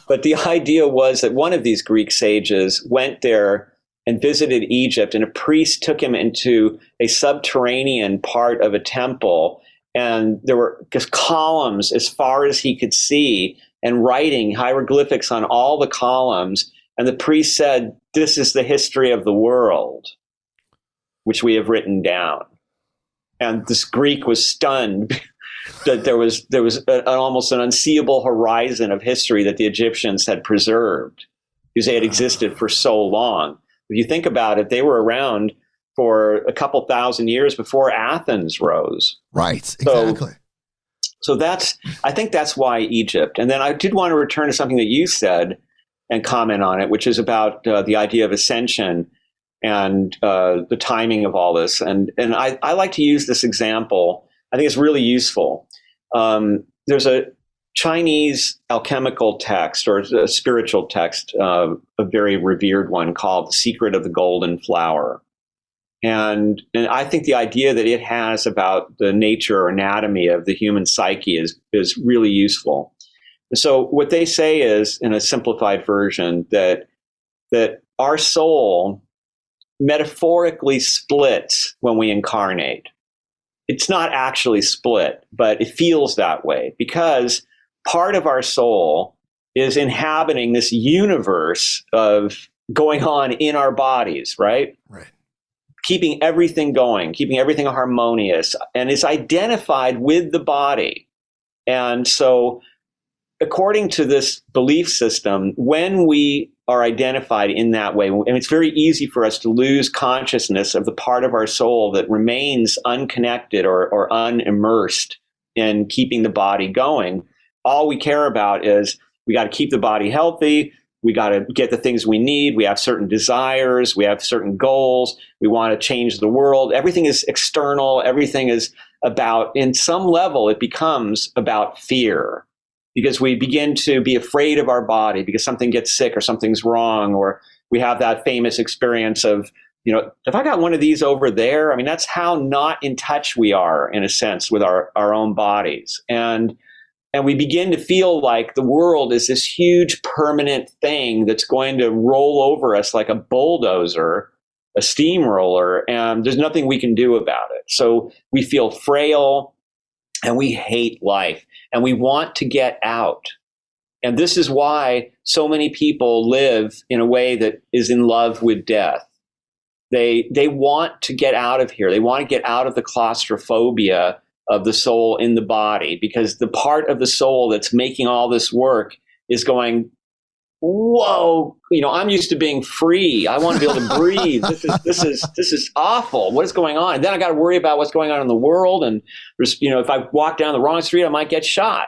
But the idea was that one of these Greek sages went there and visited Egypt, and a priest took him into a subterranean part of a temple. And there were just columns as far as he could see and writing hieroglyphics on all the columns. And the priest said, "This is the history of the world, which we have written down." And this Greek was stunned that there was almost an unseeable horizon of history that the Egyptians had preserved because they had existed for so long. If you think about it, they were around for a couple thousand years before Athens rose. Right, exactly. So I think that's why Egypt. And then I did want to return to something that you said and comment on it, which is about the idea of ascension and the timing of all this. And I like to use this example. I think it's really useful. There's a Chinese alchemical text or a spiritual text, a very revered one called The Secret of the Golden Flower. And I think the idea that it has about the nature or anatomy of the human psyche is really useful. So what they say is, in a simplified version, that our soul metaphorically splits when we incarnate. It's not actually split, but it feels that way because part of our soul is inhabiting this universe of going on in our bodies, right? Right. Keeping everything going, keeping everything harmonious, and is identified with the body. And so, according to this belief system, when we are identified in that way, and it's very easy for us to lose consciousness of the part of our soul that remains unconnected or unimmersed in keeping the body going. All we care about is we got to keep the body healthy. We got to get the things we need. We have certain desires. We have certain goals. We want to change the world. Everything is external. Everything is about, in some level, it becomes about fear because we begin to be afraid of our body because something gets sick or something's wrong, or we have that famous experience of, if I got one of these over there, I mean, that's how not in touch we are, in a sense, with our own bodies. And we begin to feel like the world is this huge permanent thing that's going to roll over us like a bulldozer, a steamroller, and there's nothing we can do about it. So we feel frail and we hate life and we want to get out. And this is why so many people live in a way that is in love with death. They want to get out of here. They want to get out of the claustrophobia of the soul in the body, because the part of the soul that's making all this work is going, whoa, I'm used to being free. I want to be able to breathe. This is awful. What is going on? And then I got to worry about what's going on in the world. And there's, if I walk down the wrong street, I might get shot.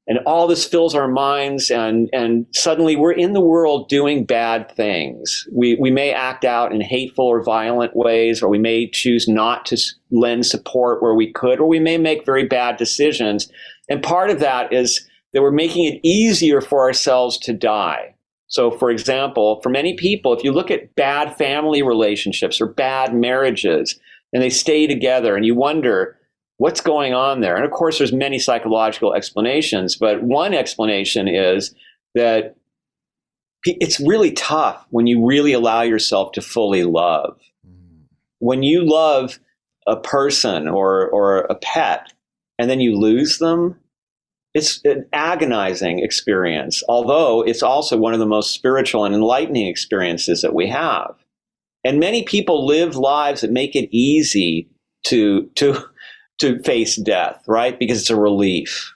And all this fills our minds, and suddenly we're in the world doing bad things. We may act out in hateful or violent ways, or we may choose not to lend support where we could, or we may make very bad decisions. And part of that is that we're making it easier for ourselves to die. So, for example, for many people, if you look at bad family relationships or bad marriages, and they stay together, and you wonder what's going on there. And of course, there's many psychological explanations, but one explanation is that it's really tough when you really allow yourself to fully love. When you love a person or a pet, and then you lose them, it's an agonizing experience, although it's also one of the most spiritual and enlightening experiences that we have. And many people live lives that make it easy to face death, right? Because it's a relief.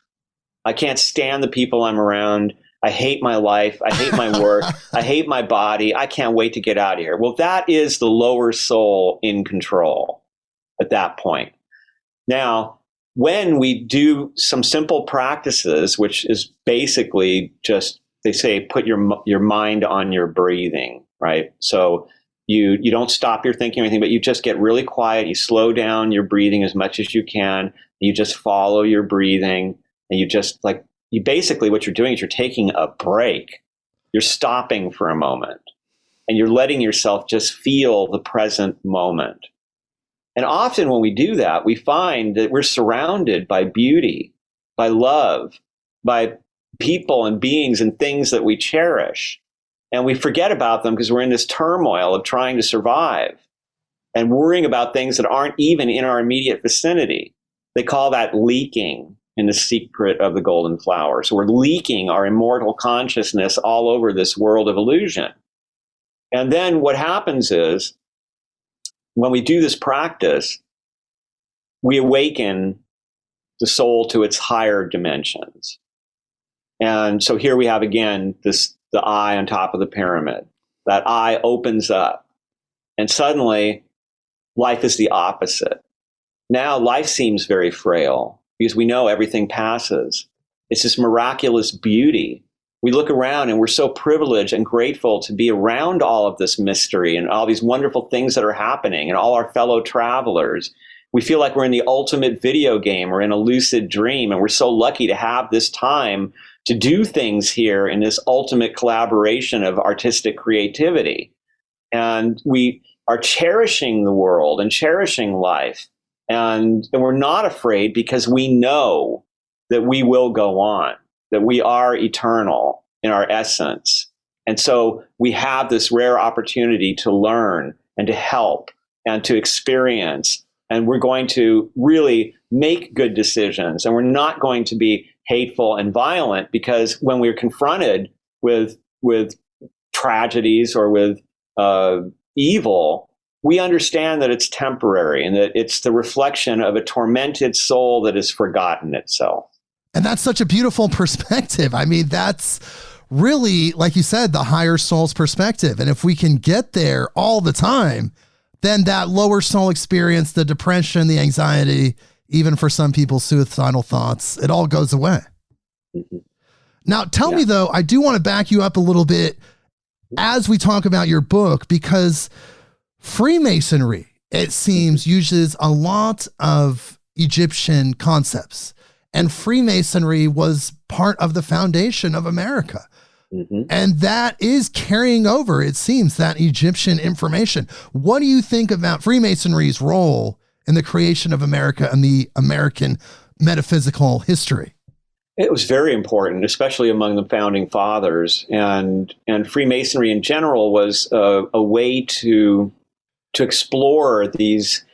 I can't stand the people I'm around. I hate my life. I hate my work. I hate my body. I can't wait to get out of here. Well, that is the lower soul in control at that point. Now, when we do some simple practices, which is basically just, they say, put your mind on your breathing, right? So you don't stop your thinking or anything, but you just get really quiet. You slow down your breathing as much as you can. You just follow your breathing, and you basically, what you're doing is you're taking a break. You're stopping for a moment, and you're letting yourself just feel the present moment. And often when we do that, we find that we're surrounded by beauty, by love, by people and beings and things that we cherish. And we forget about them because we're in this turmoil of trying to survive and worrying about things that aren't even in our immediate vicinity. They call that leaking in The Secret of the Golden Flower. So we're leaking our immortal consciousness all over this world of illusion. And then what happens is, when we do this practice, we awaken the soul to its higher dimensions. And so here we have again the eye on top of the pyramid. That eye opens up, and suddenly life is the opposite. Now life seems very frail because we know everything passes. It's this miraculous beauty. We look around and we're so privileged and grateful to be around all of this mystery and all these wonderful things that are happening and all our fellow travelers. We feel like we're in the ultimate video game or in a lucid dream, and we're so lucky to have this time to do things here in this ultimate collaboration of artistic creativity. And we are cherishing the world and cherishing life. And we're not afraid because we know that we will go on, that we are eternal in our essence. And so we have this rare opportunity to learn and to help and to experience. And we're going to really make good decisions. And we're not going to be hateful and violent, because when we're confronted with tragedies or with evil, we understand that it's temporary and that it's the reflection of a tormented soul that has forgotten itself. And that's such a beautiful perspective. I mean, that's really, like you said, the higher soul's perspective. And if we can get there all the time, then that lower soul experience, the depression, the anxiety, even for some people, suicidal thoughts, it all goes away. Mm-hmm. Now, tell me, though, I do want to back you up a little bit as we talk about your book, because Freemasonry, it seems, uses a lot of Egyptian concepts. And Freemasonry was part of the foundation of America. Mm-hmm. And that is carrying over, it seems, that Egyptian information. What do you think about Freemasonry's role in the creation of America and the American metaphysical history? It was very important, especially among the founding fathers. And Freemasonry in general was a way to explore these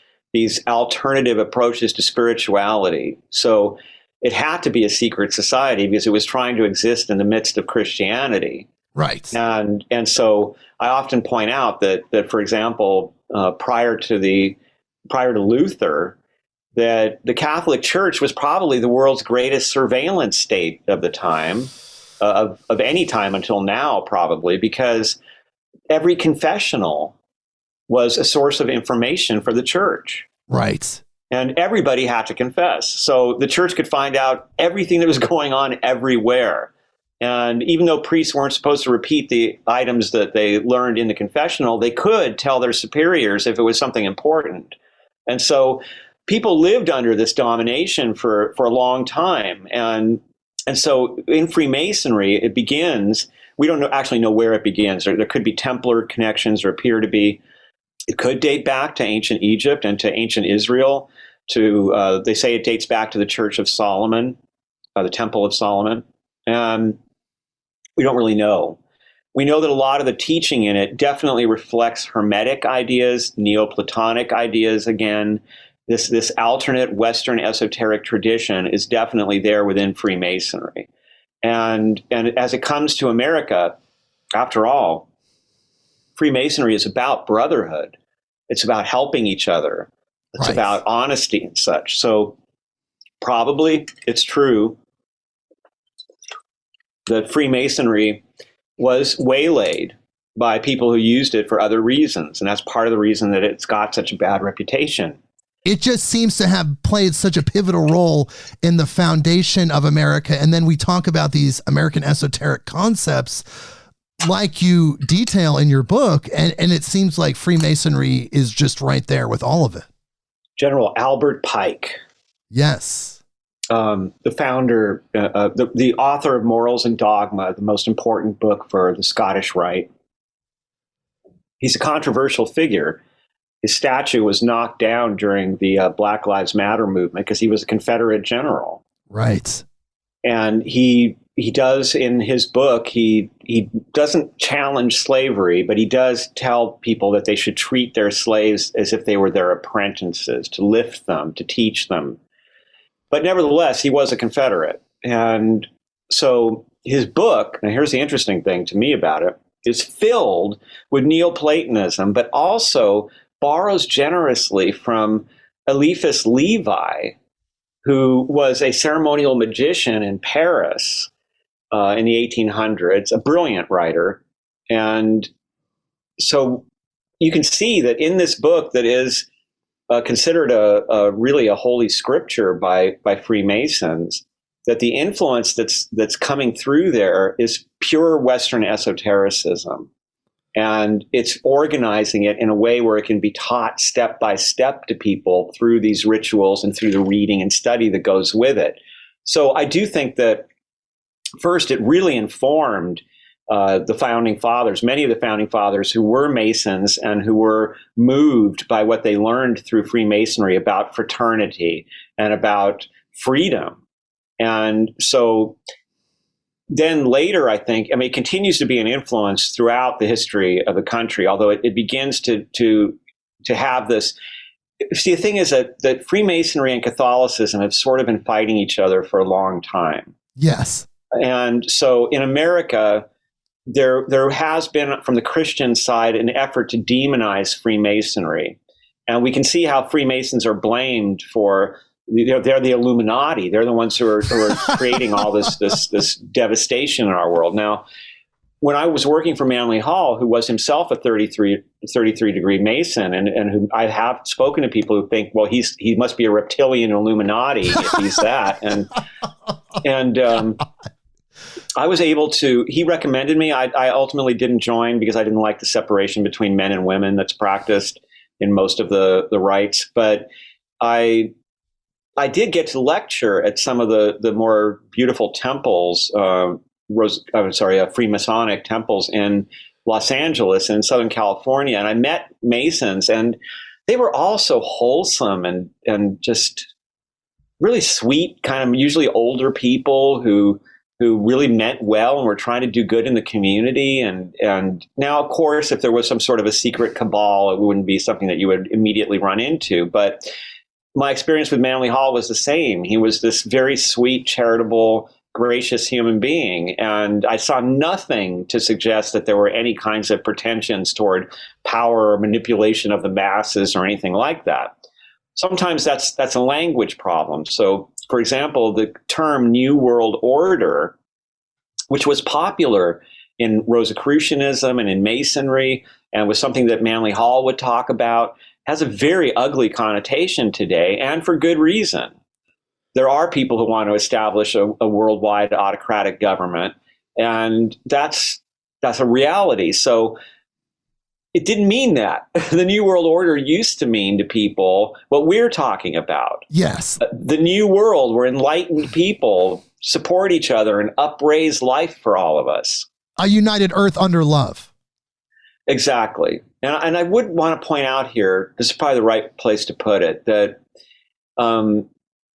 alternative approaches to spirituality. So it had to be a secret society because it was trying to exist in the midst of Christianity. Right. And so I often point out that for example, prior to Luther, that the Catholic Church was probably the world's greatest surveillance state of the time, of any time until now, probably, because every confessional was a source of information for the church. Right. And everybody had to confess. So the church could find out everything that was going on everywhere. And even though priests weren't supposed to repeat the items that they learned in the confessional, they could tell their superiors if it was something important. And so people lived under this domination for a long time. And so in Freemasonry, it begins we don't actually know where it begins. There could be Templar connections, or appear to be. It could date back to ancient Egypt and to ancient Israel. They say it dates back to the Church of Solomon, the Temple of Solomon. And we don't really know. We know that a lot of the teaching in it definitely reflects Hermetic ideas, Neoplatonic ideas. Again, this alternate Western esoteric tradition is definitely there within Freemasonry. And as it comes to America, after all, Freemasonry is about brotherhood. It's about helping each other. It's about honesty and such. So probably it's true that Freemasonry was waylaid by people who used it for other reasons. And that's part of the reason that it's got such a bad reputation. It just seems to have played such a pivotal role in the foundation of America. And then we talk about these American esoteric concepts like you detail in your book. And it seems like Freemasonry is just right there with all of it. General Albert Pike. Yes. The founder, the author of Morals and Dogma, the most important book for the Scottish Rite. He's a controversial figure. His statue was knocked down during the Black Lives Matter movement because he was a Confederate general. Right. And he does, in his book, he doesn't challenge slavery, but he does tell people that they should treat their slaves as if they were their apprentices, to lift them, to teach them. But nevertheless, he was a Confederate. And so his book, and here's the interesting thing to me about it, is filled with Neoplatonism, but also borrows generously from Eliphas Levi, who was a ceremonial magician in Paris in the 1800s, a brilliant writer. And so you can see that in this book that is considered really a holy scripture by Freemasons, that the influence that's coming through there is pure Western esotericism. And it's organizing it in a way where it can be taught step by step to people through these rituals and through the reading and study that goes with it. So I do think that, first, it really informed the founding fathers, many of the founding fathers who were Masons and who were moved by what they learned through Freemasonry about fraternity and about freedom. And so then later, I think, it continues to be an influence throughout the history of the country, although it begins to have this. See, the thing is that Freemasonry and Catholicism have sort of been fighting each other for a long time. Yes. And so in America, there has been, from the Christian side, an effort to demonize Freemasonry. And we can see how Freemasons are blamed for, they're the Illuminati. They're the ones who are creating all this devastation in our world. Now, when I was working for Manly Hall, who was himself a 33 degree Mason, and who I have spoken to people who think, well, he must be a reptilian Illuminati if he's that. And I was able to, he recommended me. I ultimately didn't join because I didn't like the separation between men and women that's practiced in most of the rites. But I did get to lecture at some of the more beautiful temples, Freemasonic temples in Los Angeles and Southern California. And I met Masons, and they were all so wholesome and just really sweet, kind of usually older people who really meant well and were trying to do good in the community. And now, of course, if there was some sort of a secret cabal, it wouldn't be something that you would immediately run into. But my experience with Manly Hall was the same. He was this very sweet, charitable, gracious human being. And I saw nothing to suggest that there were any kinds of pretensions toward power or manipulation of the masses or anything like that. Sometimes that's a language problem. So, for example, the term New World Order, which was popular in Rosicrucianism and in Masonry, and was something that Manly Hall would talk about, has a very ugly connotation today, and for good reason. There are people who want to establish a worldwide autocratic government, and that's a reality. So it didn't mean that. The New World Order used to mean to people what we're talking about. Yes. The New World, where enlightened people support each other and upraise life for all of us. A united Earth under love. Exactly. And I would want to point out here, this is probably the right place to put it, that I've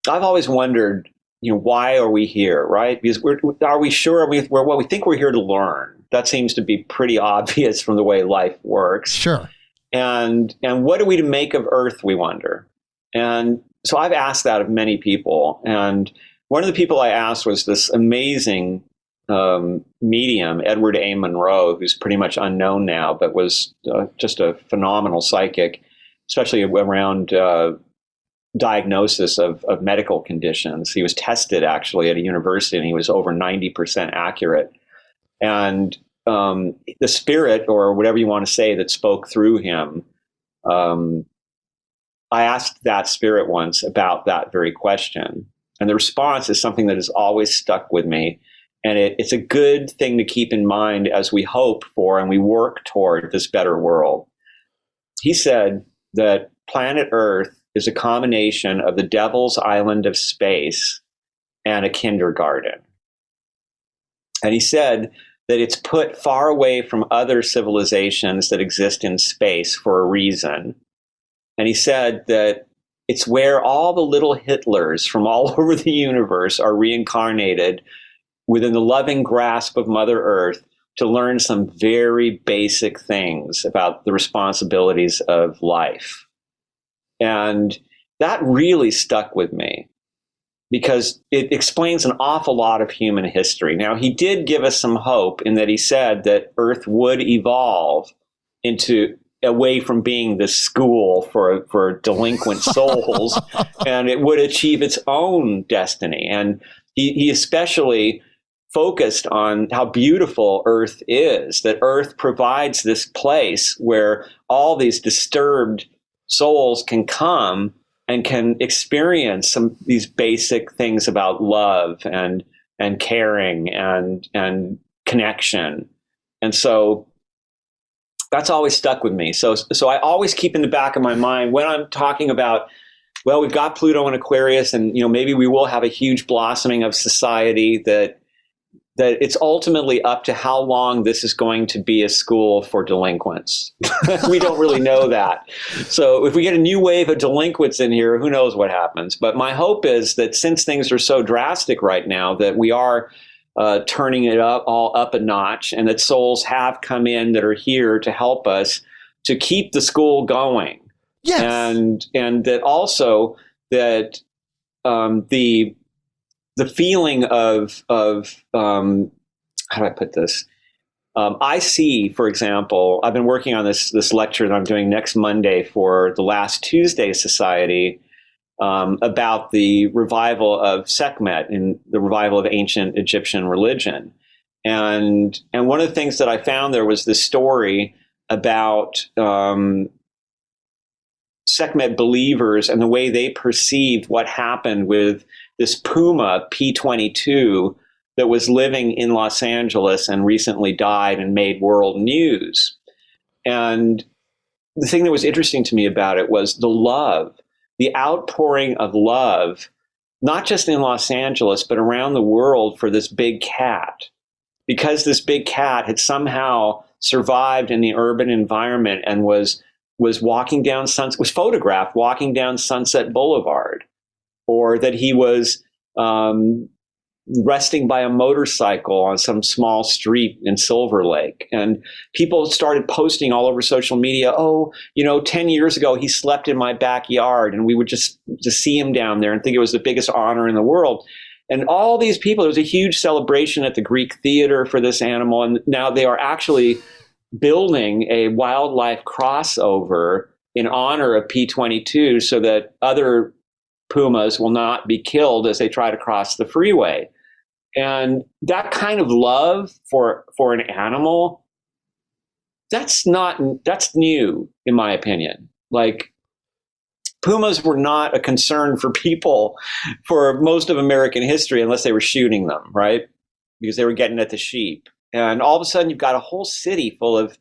always wondered, why are we here, right? Because are we sure we think we're here to learn? That seems to be pretty obvious from the way life works. Sure. And what are we to make of Earth, we wonder. And so I've asked that of many people. And one of the people I asked was this amazing medium, Edward A. Monroe, who's pretty much unknown now, but was just a phenomenal psychic, especially around diagnosis of medical conditions. He was tested actually at a university and he was over 90% accurate. And the spirit, or whatever you want to say, that spoke through him, I asked that spirit once about that very question. And the response is something that has always stuck with me. And it's a good thing to keep in mind as we hope for and we work toward this better world. He said that planet Earth is a combination of the devil's island of space and a kindergarten. And he said that it's put far away from other civilizations that exist in space for a reason. And he said that it's where all the little Hitlers from all over the universe are reincarnated within the loving grasp of Mother Earth to learn some very basic things about the responsibilities of life. And that really stuck with me because it explains an awful lot of human history. Now, he did give us some hope in that he said that Earth would evolve away from being the school for delinquent souls, and it would achieve its own destiny. And he especially focused on how beautiful Earth is, that Earth provides this place where all these disturbed souls can come and can experience these basic things about love and caring and connection. And so that's always stuck with me. So I always keep in the back of my mind when I'm talking about, well, we've got Pluto and Aquarius, and maybe we will have a huge blossoming of society, that it's ultimately up to how long this is going to be a school for delinquents. We don't really know that. So if we get a new wave of delinquents in here, who knows what happens. But my hope is that since things are so drastic right now, that we are turning it all up a notch, and that souls have come in that are here to help us to keep the school going. Yes. And that also that the feeling of how do I put this? I see, for example, I've been working on this lecture that I'm doing next Monday for the Last Tuesday Society about the revival of Sekhmet and the revival of ancient Egyptian religion. And one of the things that I found there was this story about Sekhmet believers and the way they perceived what happened with this puma P-22 that was living in Los Angeles and recently died and made world news. And the thing that was interesting to me about it was the love, the outpouring of love, not just in Los Angeles, but around the world for this big cat. Because this big cat had somehow survived in the urban environment and was walking down was photographed walking down Sunset Boulevard, or that he was resting by a motorcycle on some small street in Silver Lake. And people started posting all over social media, 10 years ago, he slept in my backyard, and we would just see him down there and think it was the biggest honor in the world. And all these people, there was a huge celebration at the Greek theater for this animal. And now they are actually building a wildlife crossover in honor of P-22 so that other pumas will not be killed as they try to cross the freeway. And that kind of love for an animal, that's new, in my opinion. Like, pumas were not a concern for people for most of American history unless they were shooting them, right? Because they were getting at the sheep. And all of a sudden you've got a whole city full of,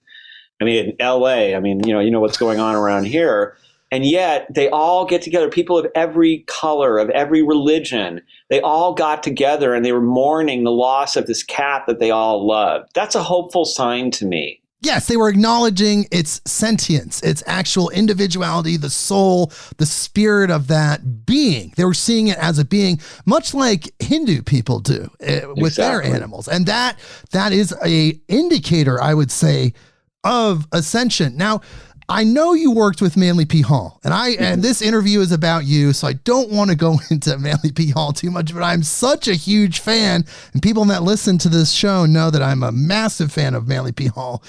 in LA, you know what's going on around here. And yet they all get together, people of every color, of every religion. They all got together and they were mourning the loss of this cat that they all loved. That's a hopeful sign to me. Yes, they were acknowledging its sentience, its actual individuality, the soul, the spirit of that being. They were seeing it as a being, much like Hindu people do with their animals. And that is a indicator, I would say, of ascension. Now, I know you worked with Manly P. Hall, and this interview is about you, so I don't want to go into Manly P. Hall too much, but I'm such a huge fan, and people that listen to this show know that I'm a massive fan of Manly P. Hall.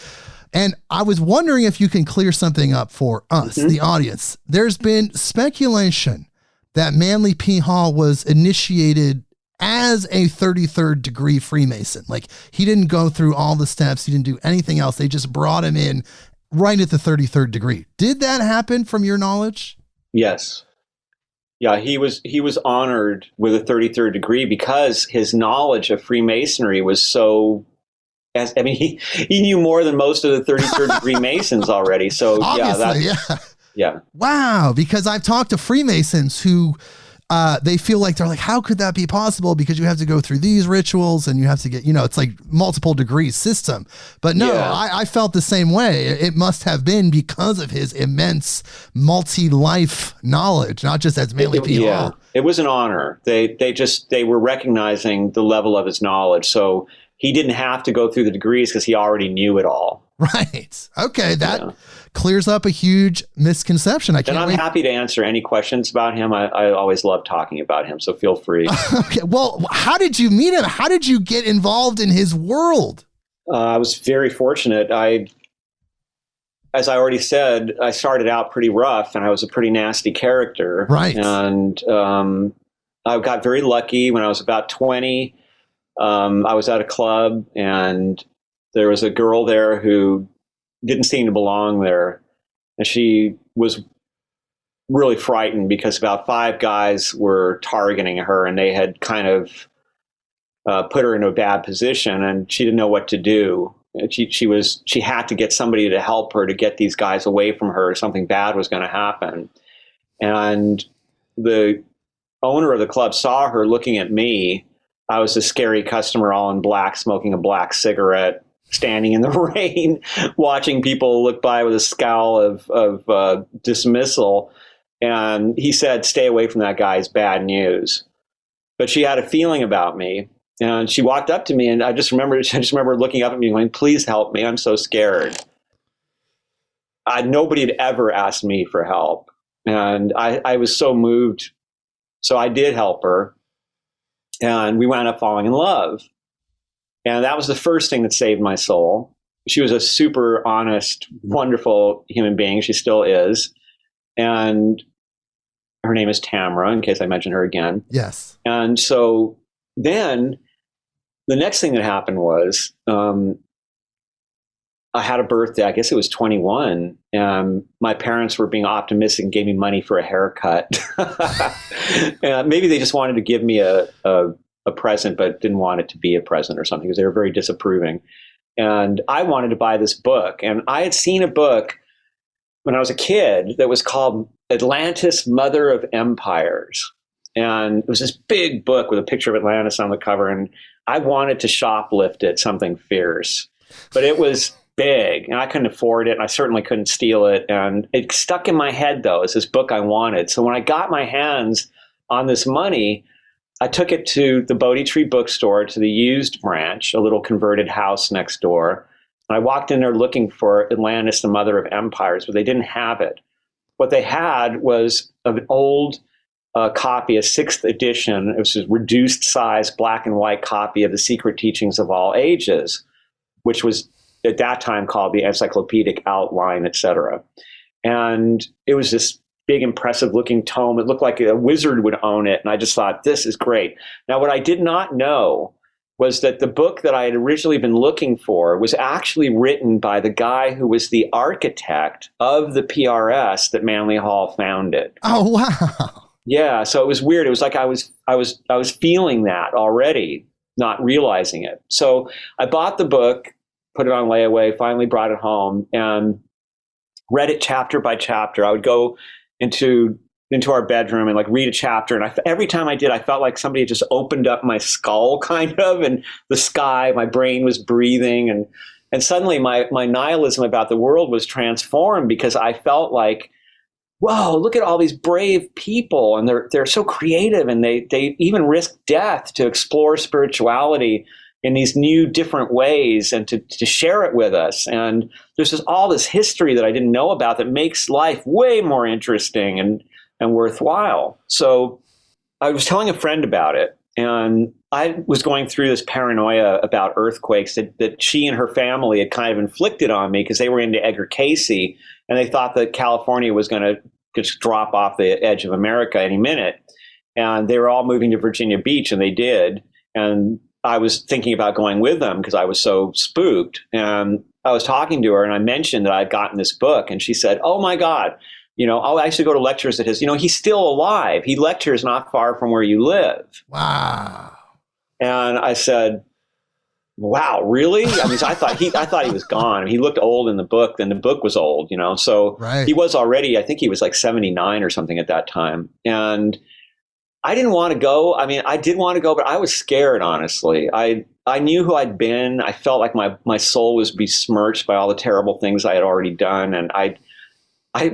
And I was wondering if you can clear something up for us, the audience. There's been speculation that Manly P. Hall was initiated as a 33rd degree Freemason. Like, he didn't go through all the steps. He didn't do anything else. They just brought him in right at the 33rd degree. Did that happen from your knowledge? Yes. Yeah, he was honored with a 33rd degree because his knowledge of Freemasonry was so, he knew more than most of the 33rd degree Masons already. So yeah. Wow. Because I've talked to Freemasons who they feel like they're like, how could that be possible? Because you have to go through these rituals and you have to get, it's like multiple degrees system. But no, I felt the same way. It must have been because of his immense multi-life knowledge, not just as Manly P. Hall. It was an honor. They were recognizing the level of his knowledge. So he didn't have to go through the degrees because he already knew it all. Right. Okay. That clears up a huge misconception. I'm happy to answer any questions about him. I always love talking about him, so feel free. Okay. Well, how did you meet him? How did you get involved in his world? I was very fortunate. As I already said, I started out pretty rough and I was a pretty nasty character. Right. And I got very lucky when I was about 20. I was at a club and there was a girl there who didn't seem to belong there. And she was really frightened because about 5 guys were targeting her and they had kind of put her in a bad position and she didn't know what to do. She had to get somebody to help her to get these guys away from her. Something bad was going to happen. And the owner of the club saw her looking at me. I was a scary customer, all in black, smoking a black cigarette, standing in the rain, watching people look by with a scowl of dismissal. And he said, "Stay away from that guy. He's bad news." But she had a feeling about me. And she walked up to me, and I just remember looking up at me and going, "Please help me. I'm so scared." Nobody had ever asked me for help. And I was so moved. So I did help her. And we wound up falling in love. And that was the first thing that saved my soul. She was a super honest, wonderful human being. She still is. And her name is Tamara, in case I mention her again. Yes. And so then the next thing that happened was I had a birthday. I guess it was 21. And my parents were being optimistic and gave me money for a haircut. And maybe they just wanted to give me a present, but didn't want it to be a present or something because they were very disapproving. And I wanted to buy this book. And I had seen a book when I was a kid that was called Atlantis, Mother of Empires. And it was this big book with a picture of Atlantis on the cover. And I wanted to shoplift it, something fierce. But it was big and I couldn't afford it. And I certainly couldn't steal it. And it stuck in my head, though, as this book I wanted. So when I got my hands on this money, I took it to the Bodhi Tree bookstore, to the used branch, a little converted house next door. And I walked in there looking for Atlantis, the Mother of Empires, but they didn't have it. What they had was an old copy, a 6th edition. It was a reduced size black and white copy of the Secret Teachings of All Ages, which was at that time called the Encyclopedic Outline, etc. And it was this big, impressive looking tome. It looked like a wizard would own it. And I just thought, this is great. Now, what I did not know was that the book that I had originally been looking for was actually written by the guy who was the architect of the PRS that Manly Hall founded. Oh, wow. Yeah. So it was weird. It was like I was feeling that already, not realizing it. So I bought the book, put it on layaway, finally brought it home and read it chapter by chapter. I would go into our bedroom and like read a chapter. And every time I did, I felt like somebody had just opened up my skull kind of, and the sky, my brain was breathing. And suddenly my nihilism about the world was transformed, because I felt like, whoa, look at all these brave people. And they're so creative, and they even risk death to explore spirituality in these new different ways and to share it with us. And there's just all this history that I didn't know about that makes life way more interesting and worthwhile. So I was telling a friend about it, and I was going through this paranoia about earthquakes that she and her family had kind of inflicted on me, because they were into Edgar Cayce, and they thought that California was going to just drop off the edge of America any minute. And they were all moving to Virginia Beach, and they did. And I was thinking about going with them because I was so spooked. And I was talking to her, and I mentioned that I'd gotten this book, and she said, "Oh my God, I used to go to lectures at his, he's still alive. He lectures not far from where you live." Wow. And I said, "Wow, really?" I mean, so I thought he was gone. He looked old in the book, and the book was old, so right. He was already, I think he was like 79 or something at that time. And I didn't want to go. I mean, I did want to go, but I was scared, honestly. I knew who I'd been. I felt like my soul was besmirched by all the terrible things I had already done. And I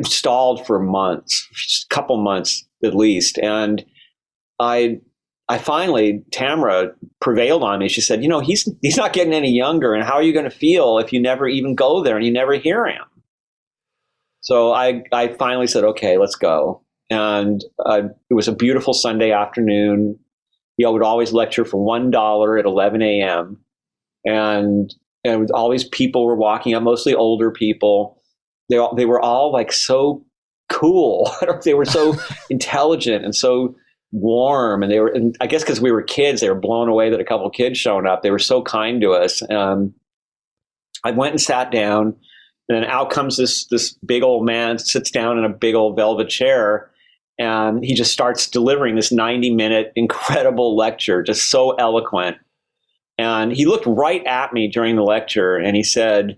stalled for months, a couple months at least. And I finally, Tamara prevailed on me. She said, he's not getting any younger. And how are you going to feel if you never even go there and you never hear him? So I finally said, okay, let's go. And it was a beautiful Sunday afternoon. He would always lecture for $1 at 11 a.m. And all these people were walking up, mostly older people. They were all like so cool. They were so intelligent and so warm. And I guess because we were kids, they were blown away that a couple of kids showed up. They were so kind to us. I went and sat down, and then out comes this big old man, sits down in a big old velvet chair. And he just starts delivering this 90-minute incredible lecture, just so eloquent. And he looked right at me during the lecture, and he said,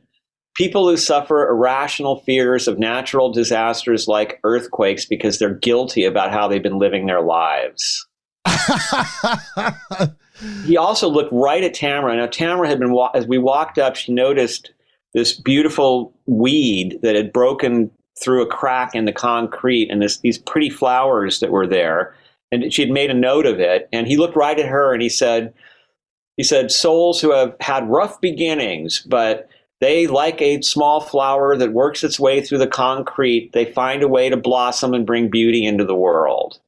"People who suffer irrational fears of natural disasters like earthquakes because they're guilty about how they've been living their lives." He also looked right at Tamara. Now, Tamara had been, as we walked up, she noticed this beautiful weed that had broken through a crack in the concrete, and these pretty flowers that were there. And she had made a note of it. And he looked right at her, and he said, "Souls who have had rough beginnings, but they, like a small flower that works its way through the concrete, they find a way to blossom and bring beauty into the world."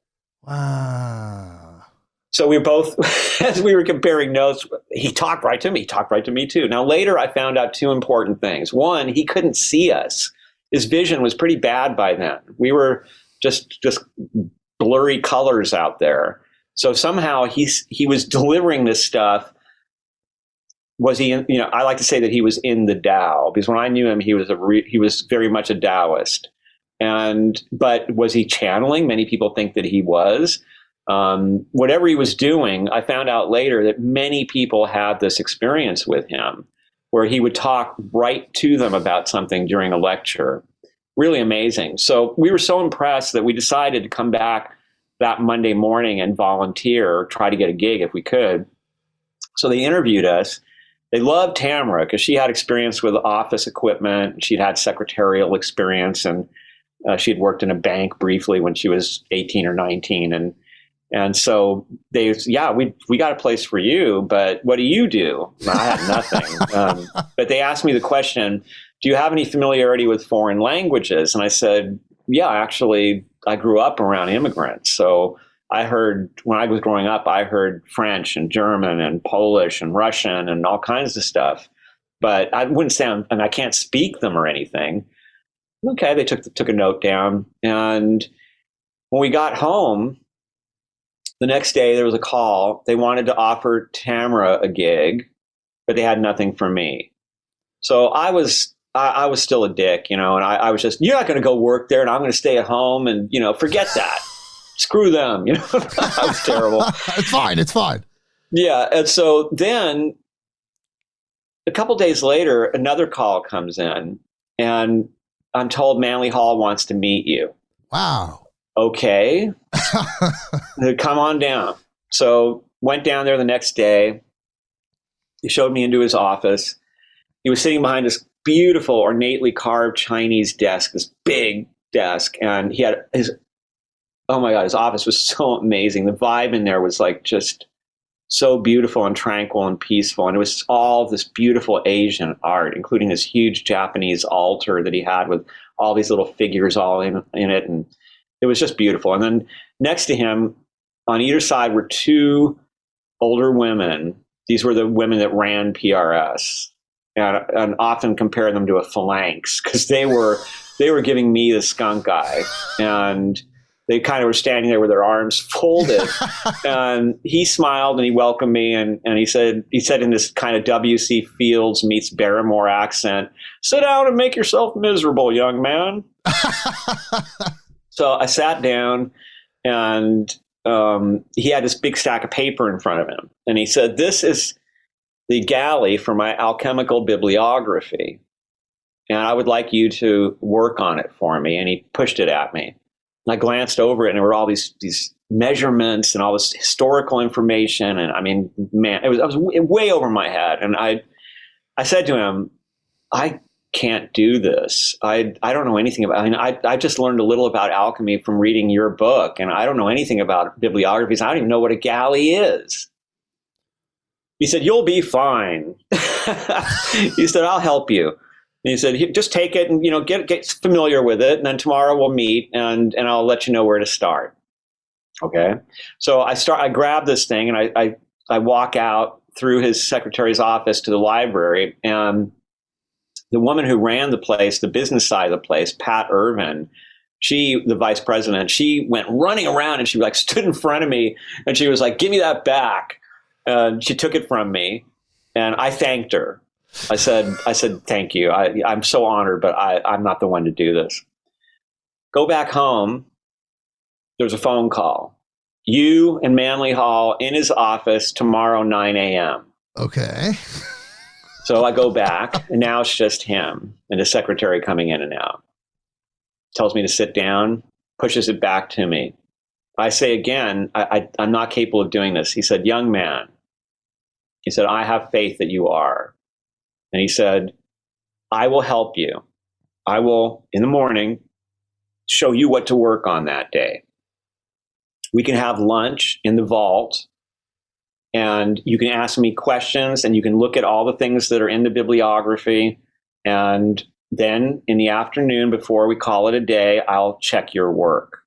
Wow. So we both, as we were comparing notes, he talked right to me. He talked right to me too. Now, later I found out two important things. One, he couldn't see us. His vision was pretty bad by then. We were just blurry colors out there. So somehow he was delivering this stuff. Was he in, I like to say that he was in the Tao, because when I knew him, he was very much a Taoist. But was he channeling? Many people think that he was. Whatever he was doing, I found out later that many people had this experience with him, where he would talk right to them about something during a lecture. Really amazing. So we were so impressed that we decided to come back that Monday morning and volunteer, try to get a gig if we could. So they interviewed us. They loved Tamara because she had experience with office equipment. She'd had secretarial experience, and she had worked in a bank briefly when she was 18 or 19. And so we got a place for you, but what do you do? I had nothing. But they asked me the question, "Do you have any familiarity with foreign languages?" And I said, "Yeah, actually, I grew up around immigrants. So I heard, when I was growing up, I heard French and German and Polish and Russian and all kinds of stuff. But I wouldn't say I can't speak them or anything." Okay, they took a note down. And when we got home, the next day there was a call. They wanted to offer Tamara a gig, but they had nothing for me. So I was still a dick, and I was just, "You're not going to go work there, and I'm going to stay at home, and forget that. Screw them." I was terrible. It's fine. Yeah, and so then a couple days later, another call comes in, and I'm told Manly Hall wants to meet you. Wow. Okay. Come on down. So went down there the next day. He showed me into his office. He was sitting behind this beautiful, ornately carved Chinese desk, this big desk. And he had oh my God, his office was so amazing. The vibe in there was like just so beautiful and tranquil and peaceful. And it was all this beautiful Asian art, including this huge Japanese altar that he had with all these little figures all in it. And it was just beautiful. And then next to him, on either side, were two older women. These were the women that ran PRS. And often compare them to a phalanx, because they were giving me the skunk eye. And they kind of were standing there with their arms folded. And he smiled and he welcomed me, and he said in this kind of W.C. Fields meets Barrymore accent, "Sit down and make yourself miserable, young man." So I sat down, and he had this big stack of paper in front of him. And he said, "This is the galley for my alchemical bibliography, and I would like you to work on it for me." And he pushed it at me. And I glanced over it, and there were all these measurements and all this historical information. And I mean, man, I was way over my head. And I said to him, "I can't do this. I don't know anything about, I mean, I just learned a little about alchemy from reading your book, and I don't know anything about bibliographies. I don't even know what a galley is." He said, "You'll be fine." He said, "I'll help you." And he said, "Just take it and, get familiar with it. And then tomorrow we'll meet and I'll let you know where to start." Okay. So I grab this thing, and I walk out through his secretary's office to the library. And the woman who ran the place, the business side of the place, Pat Irvin, the vice president, she went running around, and she like stood in front of me, and she was like, "Give me that back." She took it from me, and I thanked her. I said, "Thank you. I'm so honored, but I'm not the one to do this. Go back home. There's a phone call. You and Manly Hall in his office tomorrow, 9 a.m. Okay. So I go back, and now it's just him and his secretary coming in and out. Tells me to sit down, pushes it back to me. I say again, I'm not capable of doing this. He said, "Young man," he said, "I have faith that you are." And he said, "I will help you. I will, in the morning, show you what to work on that day. We can have lunch in the vault, and you can ask me questions, and you can look at all the things that are in the bibliography. And then in the afternoon, before we call it a day, I'll check your work."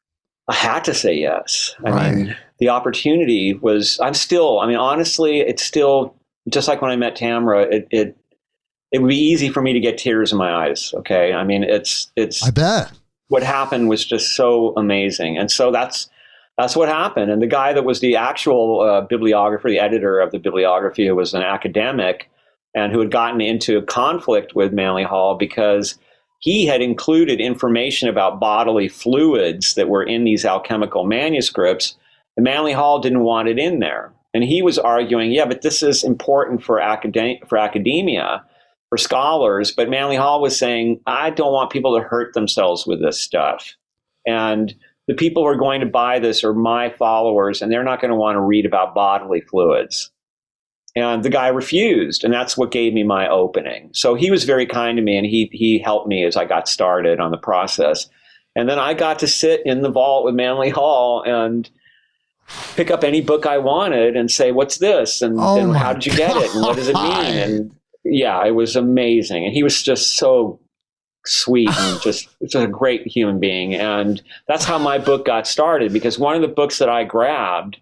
I had to say yes. I mean, the opportunity was, honestly, it's still, just like when I met Tamara, it would be easy for me to get tears in my eyes. Okay. I mean, it's, I bet what happened was just so amazing. And so that's what happened. And the guy that was the actual bibliographer, the editor of the bibliography, who was an academic and who had gotten into conflict with Manly Hall because he had included information about bodily fluids that were in these alchemical manuscripts, and Manly Hall didn't want it in there. And he was arguing, yeah, but this is important for academia, for scholars. But Manly Hall was saying, I don't want people to hurt themselves with this stuff. And the people who are going to buy this are my followers, and they're not going to want to read about bodily fluids. And the guy refused, and that's what gave me my opening. So he was very kind to me, and he helped me as I got started on the process. And then I got to sit in the vault with Manly Hall and pick up any book I wanted and say, what's this? And how did you get it? And what does it mean? And yeah, it was amazing. And he was just so sweet and just a great human being. And that's how my book got started, because one of the books that I grabbed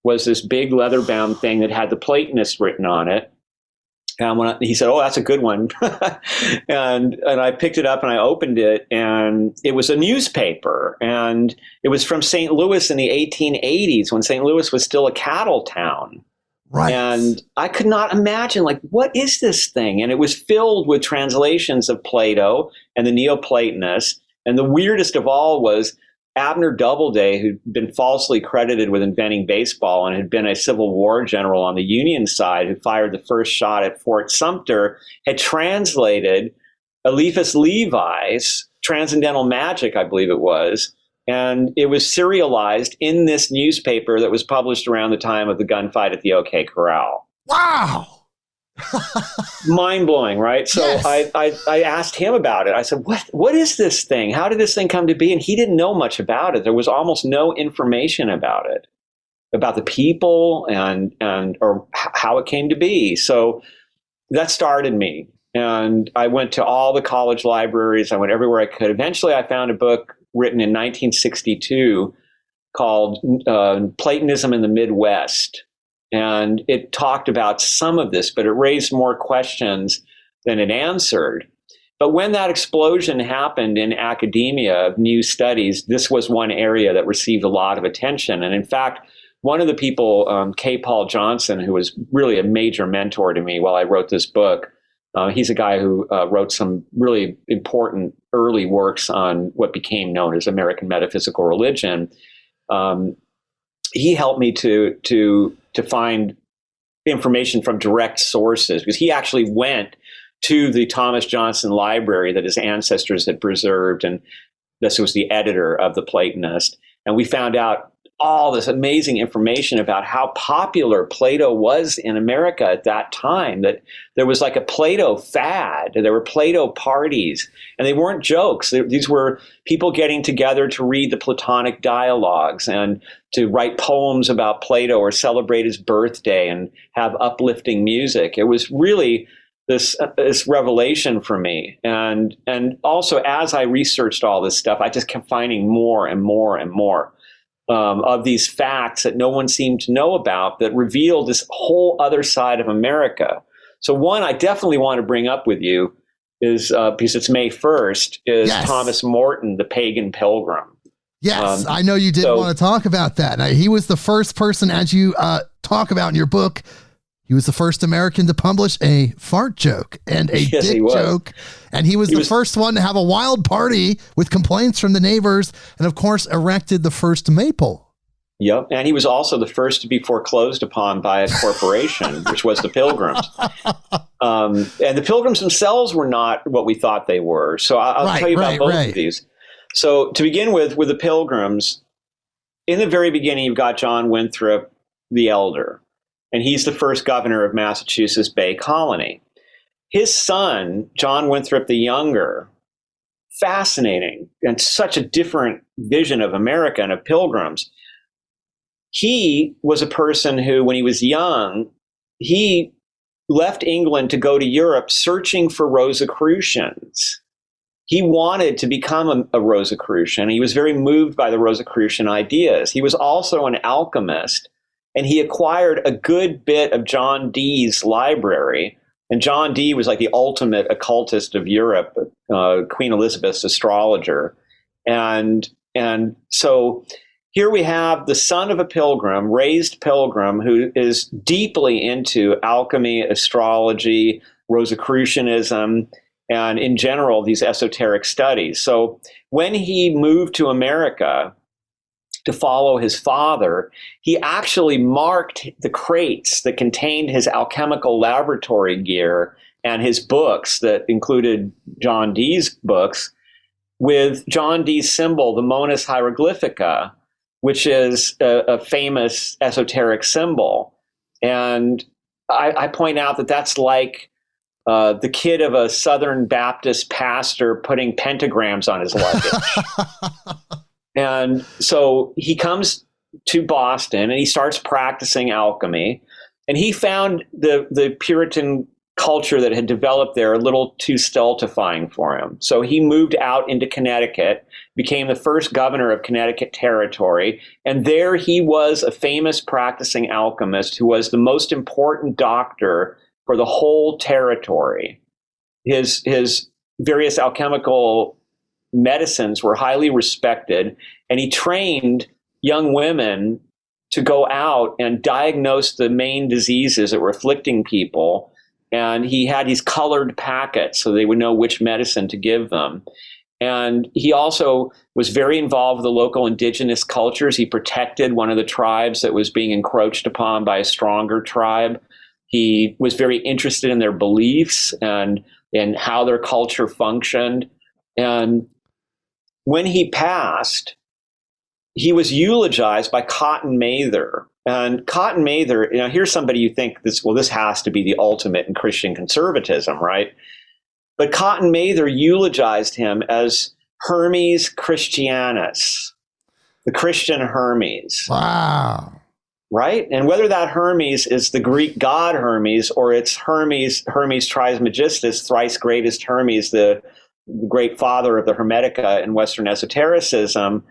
was this big leather-bound thing that had the Platonist written on it. And when he said, oh, that's a good one. and I picked it up and I opened it, and it was a newspaper. And it was from St. Louis in the 1880s, when St. Louis was still a cattle town. Right. And I could not imagine, like, what is this thing? And it was filled with translations of Plato and the Neoplatonists. And the weirdest of all was Abner Doubleday, who'd been falsely credited with inventing baseball and had been a Civil War general on the Union side, who fired the first shot at Fort Sumter, had translated Eliphas Levi's Transcendental Magic, I believe it was, And it was serialized in this newspaper that was published around the time of the gunfight at the OK Corral. Wow. Mind blowing, right? So Yes. I asked him about it. I said, what is this thing? How did this thing come to be? And he didn't know much about it. There was almost no information about it, about the people and or how it came to be. So that started me. And I went to all the college libraries. I went everywhere I could. Eventually, I found a book written in 1962 called Platonism in the Midwest. And it talked about some of this, but it raised more questions than it answered. But when that explosion happened in academia of new studies, this was one area that received a lot of attention. And in fact, one of the people, K. Paul Johnson, who was really a major mentor to me while I wrote this book, he's a guy who wrote some really important early works on what became known as American Metaphysical Religion. He helped me to find information from direct sources, because he actually went to the Thomas Johnson library that his ancestors had preserved, and this was the editor of the Platonist. And we found out all this amazing information about how popular Plato was in America at that time, that there was like a Plato fad. There were Plato parties, and they weren't jokes. These were people getting together to read the Platonic dialogues and to write poems about Plato or celebrate his birthday and have uplifting music. It was really this revelation for me. And also, as I researched all this stuff, I just kept finding more and more and more of these facts that no one seemed to know about that revealed this whole other side of America. So one I definitely want to bring up with you is, because it's May 1st, is Yes. Thomas Morton, the pagan pilgrim. Yes, I know you did want to talk about that. He was the first person, as you talk about in your book, he was the first American to publish a fart joke and a dick joke. And he was the first one to have a wild party with complaints from the neighbors, and of course erected the first maple. Yep. And he was also the first to be foreclosed upon by a corporation, which was the Pilgrims. And the Pilgrims themselves were not what we thought they were. So I'll tell you about both of these. So to begin with the Pilgrims, in the very beginning, you've got John Winthrop the Elder, and he's the first governor of Massachusetts Bay Colony. His son, John Winthrop the Younger, fascinating and such a different vision of America and of Pilgrims. He was a person who, when he was young, he left England to go to Europe searching for Rosicrucians. He wanted to become a Rosicrucian. He was very moved by the Rosicrucian ideas. He was also an alchemist, and he acquired a good bit of John Dee's library. And John Dee was like the ultimate occultist of Europe, Queen Elizabeth's astrologer. And so here we have the son of a pilgrim, raised pilgrim, who is deeply into alchemy, astrology, Rosicrucianism, and in general, these esoteric studies. So when he moved to America to follow his father, he actually marked the crates that contained his alchemical laboratory gear and his books that included John Dee's books with John Dee's symbol, the Monas Hieroglyphica, which is a famous esoteric symbol. And I point out that that's like the kid of a Southern Baptist pastor putting pentagrams on his luggage. And so he comes to Boston and he starts practicing alchemy. And he found the Puritan culture that had developed there a little too stultifying for him. So he moved out into Connecticut, became the first governor of Connecticut Territory. And there he was a famous practicing alchemist who was the most important doctor for the whole territory. His various alchemical medicines were highly respected, and he trained young women to go out and diagnose the main diseases that were afflicting people. And he had these colored packets so they would know which medicine to give them. And he also was very involved with the local indigenous cultures. He protected one of the tribes that was being encroached upon by a stronger tribe. He was very interested in their beliefs and how their culture functioned. And when he passed, he was eulogized by Cotton Mather. And Cotton Mather, here's somebody you think this has to be the ultimate in Christian conservatism, right? But Cotton Mather eulogized him as Hermes Christianus, the Christian Hermes. Wow. Right? And whether that Hermes is the Greek god Hermes, or it's Hermes Trismegistus, thrice greatest Hermes, the great father of the Hermetica in Western esotericism,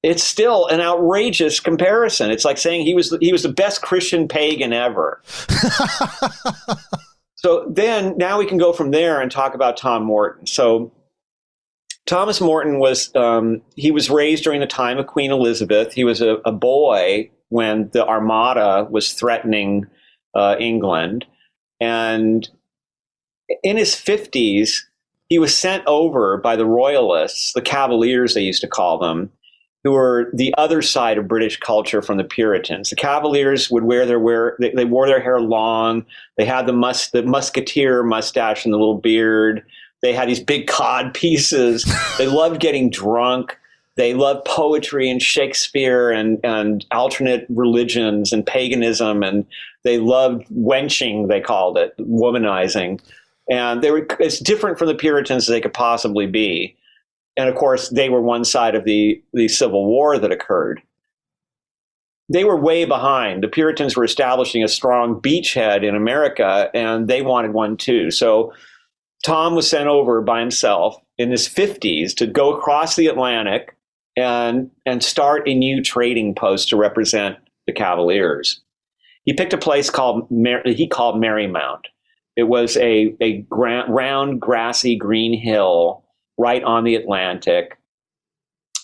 it's still an outrageous comparison. It's like saying he was the best Christian pagan ever. So then now we can go from there and talk about Tom Morton. So Thomas Morton was raised during the time of Queen Elizabeth. He was a boy when the Armada was threatening England. And in his 50s, he was sent over by the Royalists, the Cavaliers they used to call them, who were the other side of British culture from the Puritans. The Cavaliers would they wore their hair long. They had the musketeer mustache and the little beard. They had these big cod pieces. They loved getting drunk. They loved poetry and Shakespeare and alternate religions and paganism. And they loved wenching, they called it, womanizing. And they were as different from the Puritans as they could possibly be. And of course, they were one side of the Civil War that occurred. They were way behind. The Puritans were establishing a strong beachhead in America, and they wanted one too. So Tom was sent over by himself in his 50s to go across the Atlantic and start a new trading post to represent the Cavaliers. He picked a place called Marymount. It was a round, grassy, green hill right on the Atlantic.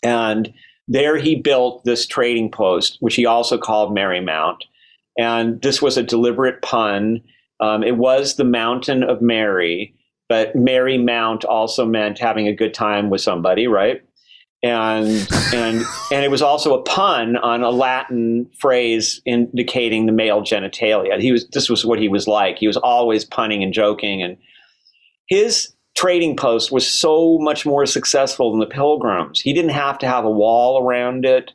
And there he built this trading post, which he also called Marymount. And this was a deliberate pun. It was the Mountain of Mary, but Mary Mount also meant having a good time with somebody, right? And it was also a pun on a Latin phrase indicating the male genitalia. This was what he was like. He was always punning and joking. And his trading post was so much more successful than the Pilgrims. He didn't have to have a wall around it.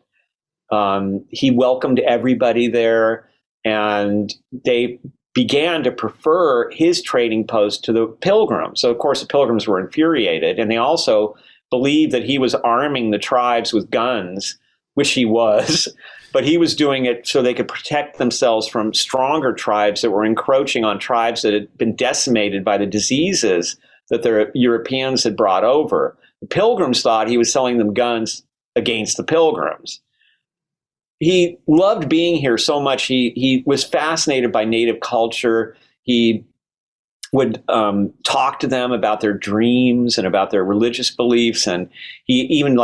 He welcomed everybody there, and they began to prefer his trading post to the Pilgrims. So, of course, the Pilgrims were infuriated, and they also believed that he was arming the tribes with guns, which he was, but he was doing it so they could protect themselves from stronger tribes that were encroaching on tribes that had been decimated by the diseases that the Europeans had brought over. The Pilgrims thought he was selling them guns against the Pilgrims. He loved being here so much. He was fascinated by native culture. He would talk to them about their dreams and about their religious beliefs. And he even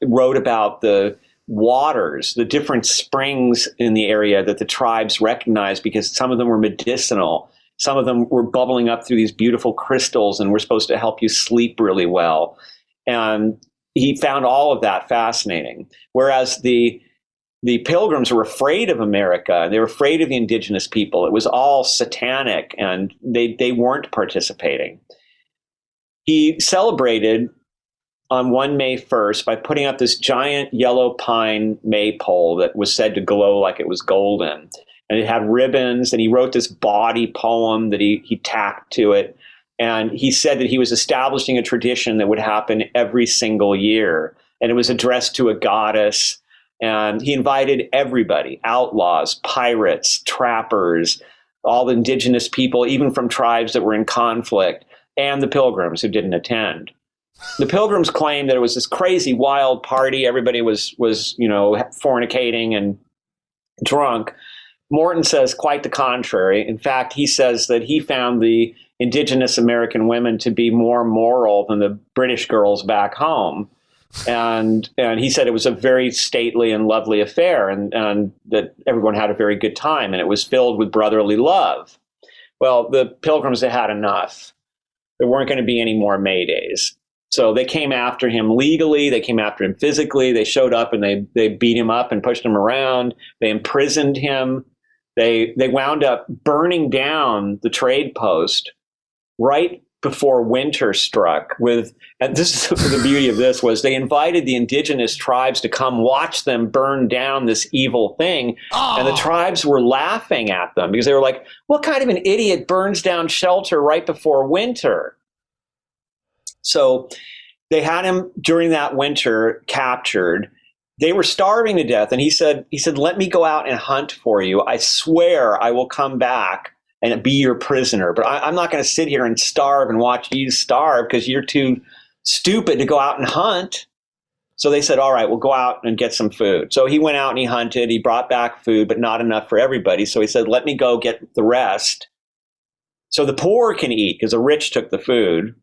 wrote about the waters, the different springs in the area that the tribes recognized, because some of them were medicinal. Some of them were bubbling up through these beautiful crystals and were supposed to help you sleep really well. And he found all of that fascinating. Whereas the Pilgrims were afraid of America. They were afraid of the indigenous people. It was all satanic, and they weren't participating. He celebrated on one May 1st by putting up this giant yellow pine maypole that was said to glow like it was golden. And it had ribbons, and he wrote this bawdy poem that he tacked to it. And he said that he was establishing a tradition that would happen every single year. And it was addressed to a goddess. And he invited everybody, outlaws, pirates, trappers, all the indigenous people, even from tribes that were in conflict, and the Pilgrims who didn't attend. The Pilgrims claimed that it was this crazy, wild party. Everybody was fornicating and drunk. Morton says quite the contrary. In fact, he says that he found the indigenous American women to be more moral than the British girls back home. And he said it was a very stately and lovely affair, and that everyone had a very good time, and it was filled with brotherly love. Well, the Pilgrims had had enough. There weren't going to be any more May Days. So they came after him legally. They came after him physically. They showed up and they beat him up and pushed him around. They imprisoned him. They wound up burning down the trade post right before winter struck and this is the beauty of this, was they invited the indigenous tribes to come watch them burn down this evil thing. Oh. And the tribes were laughing at them because they were like, what kind of an idiot burns down shelter right before winter? So they had him during that winter captured. They were starving to death. And he said, let me go out and hunt for you. I swear I will come back and be your prisoner. But I'm not going to sit here and starve and watch you starve because you're too stupid to go out and hunt. So they said, all right, we'll go out and get some food. So he went out and he hunted. He brought back food, but not enough for everybody. So he said, let me go get the rest so the poor can eat, because the rich took the food.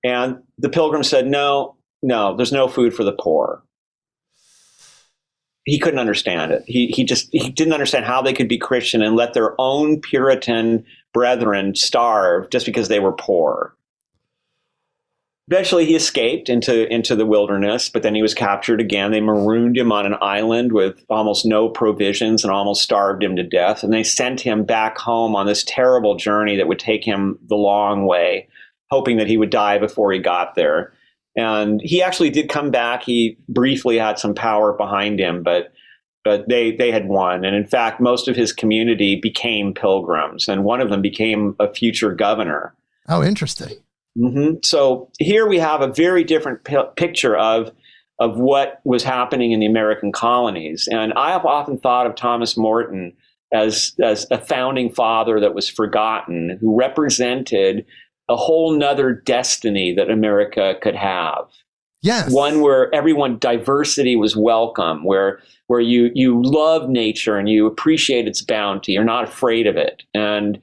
And the pilgrim said, no, there's no food for the poor. He couldn't understand it. He didn't understand how they could be Christian and let their own Puritan brethren starve just because they were poor. Eventually, he escaped into the wilderness, but then he was captured again. They marooned him on an island with almost no provisions and almost starved him to death. And they sent him back home on this terrible journey that would take him the long way, hoping that he would die before he got there. And he actually did come back. He briefly had some power behind him, but they had won. And in fact, most of his community became pilgrims, and one of them became a future governor. Oh, interesting. Mm-hmm. So here we have a very different picture of what was happening in the American colonies. And I have often thought of Thomas Morton as a founding father that was forgotten, who represented a whole nother destiny that America could have. Yes. One where diversity was welcome, where you love nature and you appreciate its bounty. You're not afraid of it. And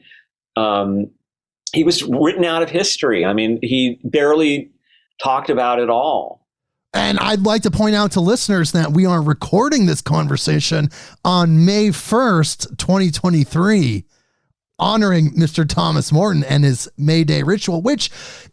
he was written out of history. I mean, he barely talked about it all. And I'd like to point out to listeners that we are recording this conversation on May 1st, 2023. Honoring Mr. Thomas Morton and his May Day ritual, which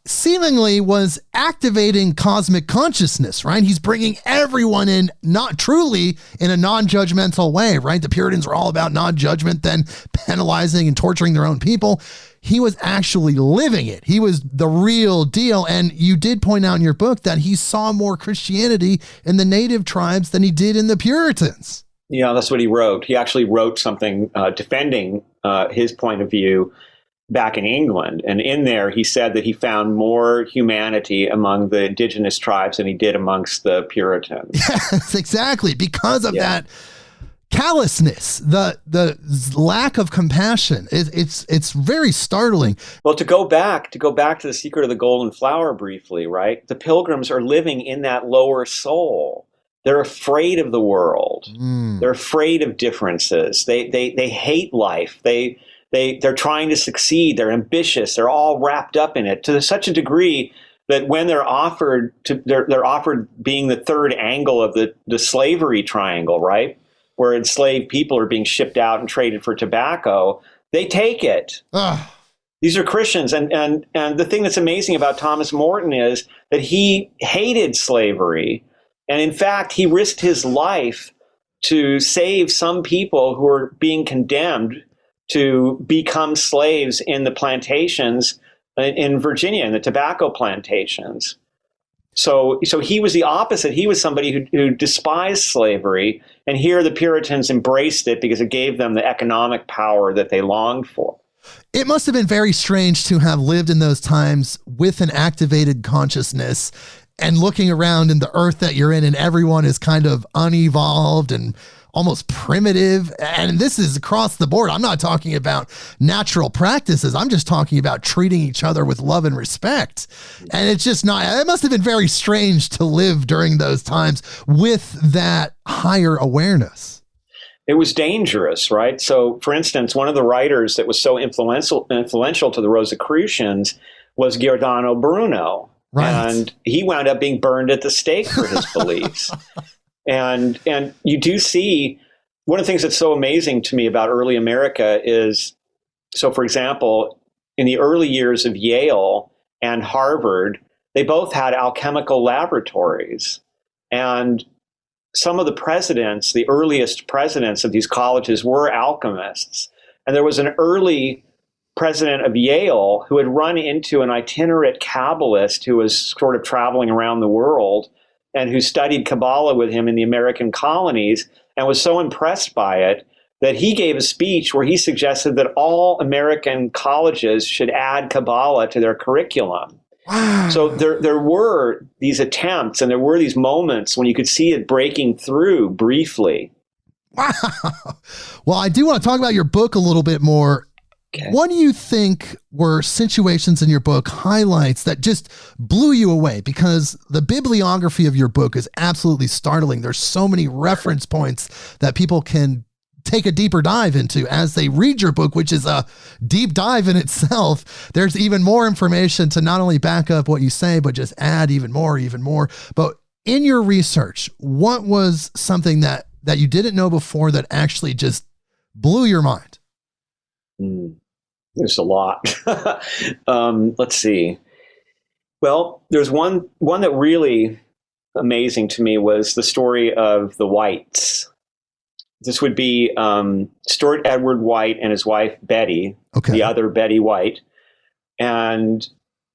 seemingly was activating cosmic consciousness, right? He's bringing everyone in, not truly in a non-judgmental way, right? The Puritans were all about non-judgment, then penalizing and torturing their own people. He was actually living it. He was the real deal. And you did point out in your book that he saw more Christianity in the native tribes than he did in the Puritans. Yeah, that's what he wrote. He actually wrote something defending his point of view back in England. And in there, he said that he found more humanity among the indigenous tribes than he did amongst the Puritans. Yes, exactly. Because of that callousness, the lack of compassion. It's very startling. Well, to go back to the secret of the golden flower briefly, right? The pilgrims are living in that lower soul. They're afraid of the world. They're afraid of differences. They hate life. They're trying to succeed. They're ambitious. They're all wrapped up in it to such a degree that when they're offered being the third angle of the slavery triangle, right, where enslaved people are being shipped out and traded for tobacco, they take it. These are Christians, and the thing that's amazing about Thomas Morton is that he hated slavery. And in fact, he risked his life to save some people who were being condemned to become slaves in the plantations in Virginia, in the tobacco plantations. So he was the opposite. He was somebody who despised slavery. And here the Puritans embraced it because it gave them the economic power that they longed for. It must have been very strange to have lived in those times with an activated consciousness and looking around in the earth that you're in, and everyone is kind of unevolved and almost primitive. And this is across the board. I'm not talking about natural practices. I'm just talking about treating each other with love and respect. And it's just not, it must have been very strange to live during those times with that higher awareness. It was dangerous, right? So, for instance, one of the writers that was so influential to the Rosicrucians was Giordano Bruno. Right. And he wound up being burned at the stake for his beliefs. And you do see, one of the things that's so amazing to me about early America is, so for example, in the early years of Yale and Harvard, they both had alchemical laboratories. And some of the presidents, the earliest presidents of these colleges, were alchemists. And there was an early president of Yale, who had run into an itinerant Kabbalist who was sort of traveling around the world and who studied Kabbalah with him in the American colonies and was so impressed by it that he gave a speech where he suggested that all American colleges should add Kabbalah to their curriculum. Wow. So there were these attempts and there were these moments when you could see it breaking through briefly. Wow. Well, I do want to talk about your book a little bit more. Okay. What do you think were situations in your book, highlights that just blew you away? Because the bibliography of your book is absolutely startling. There's so many reference points that people can take a deeper dive into as they read your book, which is a deep dive in itself. There's even more information to not only back up what you say, but just add even more. But in your research, what was something that you didn't know before that actually just blew your mind? There's a lot. Let's see. Well, there's one that really amazing to me was the story of the Whites. This would be Stuart Edward White and his wife, Betty, the other Betty White. And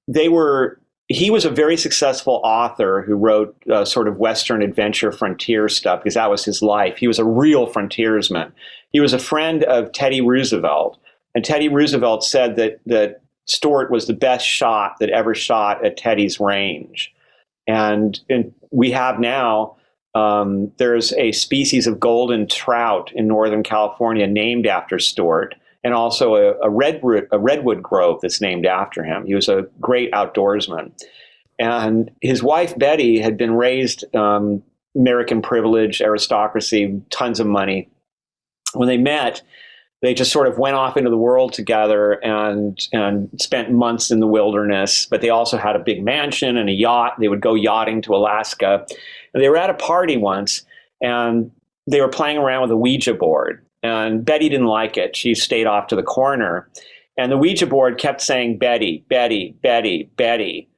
he was a very successful author who wrote sort of Western adventure frontier stuff because that was his life. He was a real frontiersman. He was a friend of Teddy Roosevelt. And Teddy Roosevelt said that Stuart was the best shot that ever shot at Teddy's range. And we have now, there's a species of golden trout in Northern California named after Stuart, and also a redwood grove that's named after him. He was a great outdoorsman. And his wife, Betty, had been raised American privilege, aristocracy, tons of money. When they met, they just sort of went off into the world together and spent months in the wilderness. But they also had a big mansion and a yacht. They would go yachting to Alaska. And they were at a party once, and they were playing around with a Ouija board. And Betty didn't like it. She stayed off to the corner. And the Ouija board kept saying, Betty, Betty, Betty, Betty.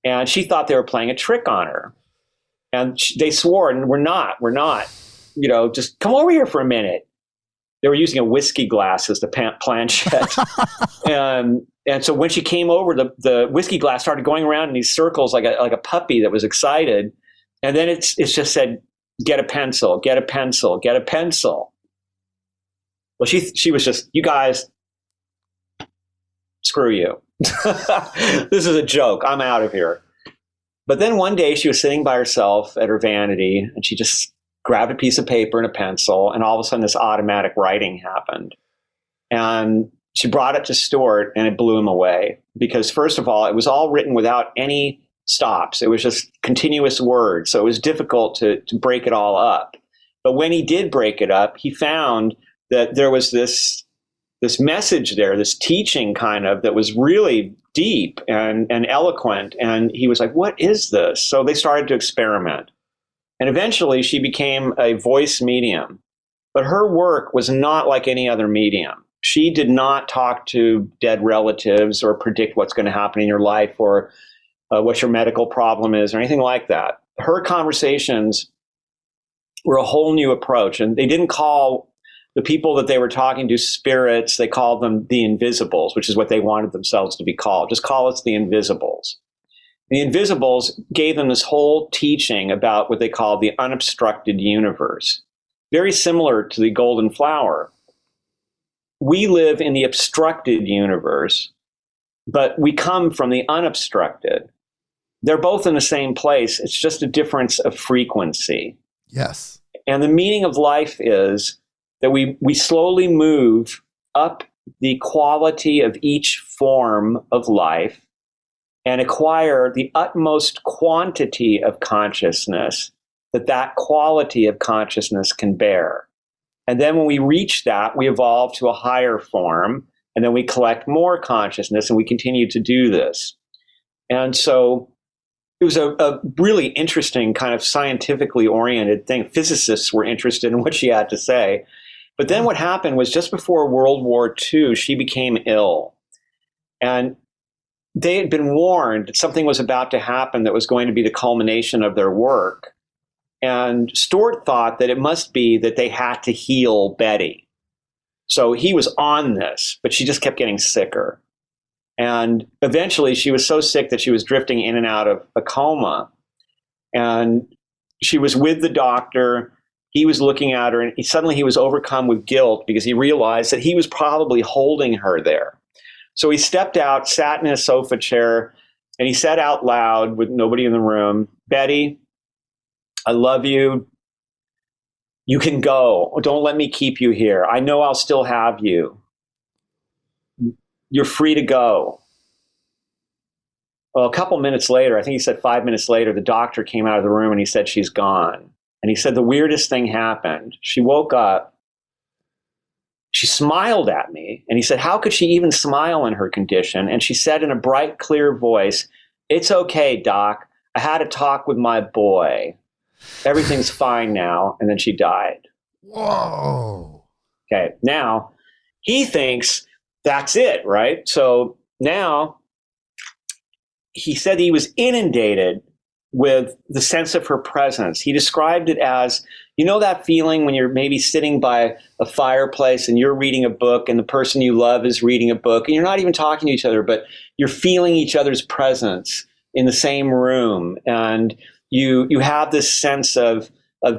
And she thought they were playing a trick on her. And they swore, and we're not. Just come over here for a minute. They were using a whiskey glass as the planchette. And so when she came over, the whiskey glass started going around in these circles like a puppy that was excited. And then it's just said, get a pencil, get a pencil, get a pencil. Well, she was just, you guys, screw you. This is a joke. I'm out of here. But then one day she was sitting by herself at her vanity, and she just grabbed a piece of paper and a pencil, and all of a sudden this automatic writing happened. And she brought it to Stuart, and it blew him away. Because first of all, it was all written without any stops. It was just continuous words. So it was difficult to break it all up. But when he did break it up, he found that there was this message there, this teaching kind of, that was really deep and eloquent. And he was like, what is this? So they started to experiment. And eventually she became a voice medium. But her work was not like any other medium. She did not talk to dead relatives or predict what's going to happen in your life or what your medical problem is or anything like that. Her conversations were a whole new approach. And they didn't call the people that they were talking to spirits. They called them the invisibles, which is what they wanted themselves to be called. Just call us the invisibles. The invisibles gave them this whole teaching about what they call the unobstructed universe. Very similar to the golden flower. We live in the obstructed universe, but we come from the unobstructed. They're both in the same place. It's just a difference of frequency. Yes. And the meaning of life is that we slowly move up the quality of each form of life and acquire the utmost quantity of consciousness that quality of consciousness can bear. And then when we reach that, we evolve to a higher form, and then we collect more consciousness, and we continue to do this. And so it was a really interesting kind of scientifically oriented thing. Physicists were interested in what she had to say. But then what happened was just before World War II, she became ill. And they had been warned that something was about to happen that was going to be the culmination of their work. And Stuart thought that it must be that they had to heal Betty. So he was on this, but she just kept getting sicker. And eventually she was so sick that she was drifting in and out of a coma. And she was with the doctor. He was looking at her, and suddenly he was overcome with guilt because he realized that he was probably holding her there. So he stepped out, sat in a sofa chair, and he said out loud with nobody in the room, "Betty, I love you. You can go. Don't let me keep you here. I know I'll still have you. You're free to go." Well, a couple minutes later, I think he said 5 minutes later, the doctor came out of the room and he said, "She's gone." And he said the weirdest thing happened. She woke up. She smiled at me. And he said, "How could she even smile in her condition?" And she said in a bright, clear voice, "It's okay, Doc. I had a talk with my boy. Everything's fine now." And then she died. Whoa. Okay. Now he thinks that's it, right? So now he said he was inundated with the sense of her presence. He described it as, you know, that feeling when you're maybe sitting by a fireplace and you're reading a book and the person you love is reading a book and you're not even talking to each other, but you're feeling each other's presence in the same room. And you have this sense of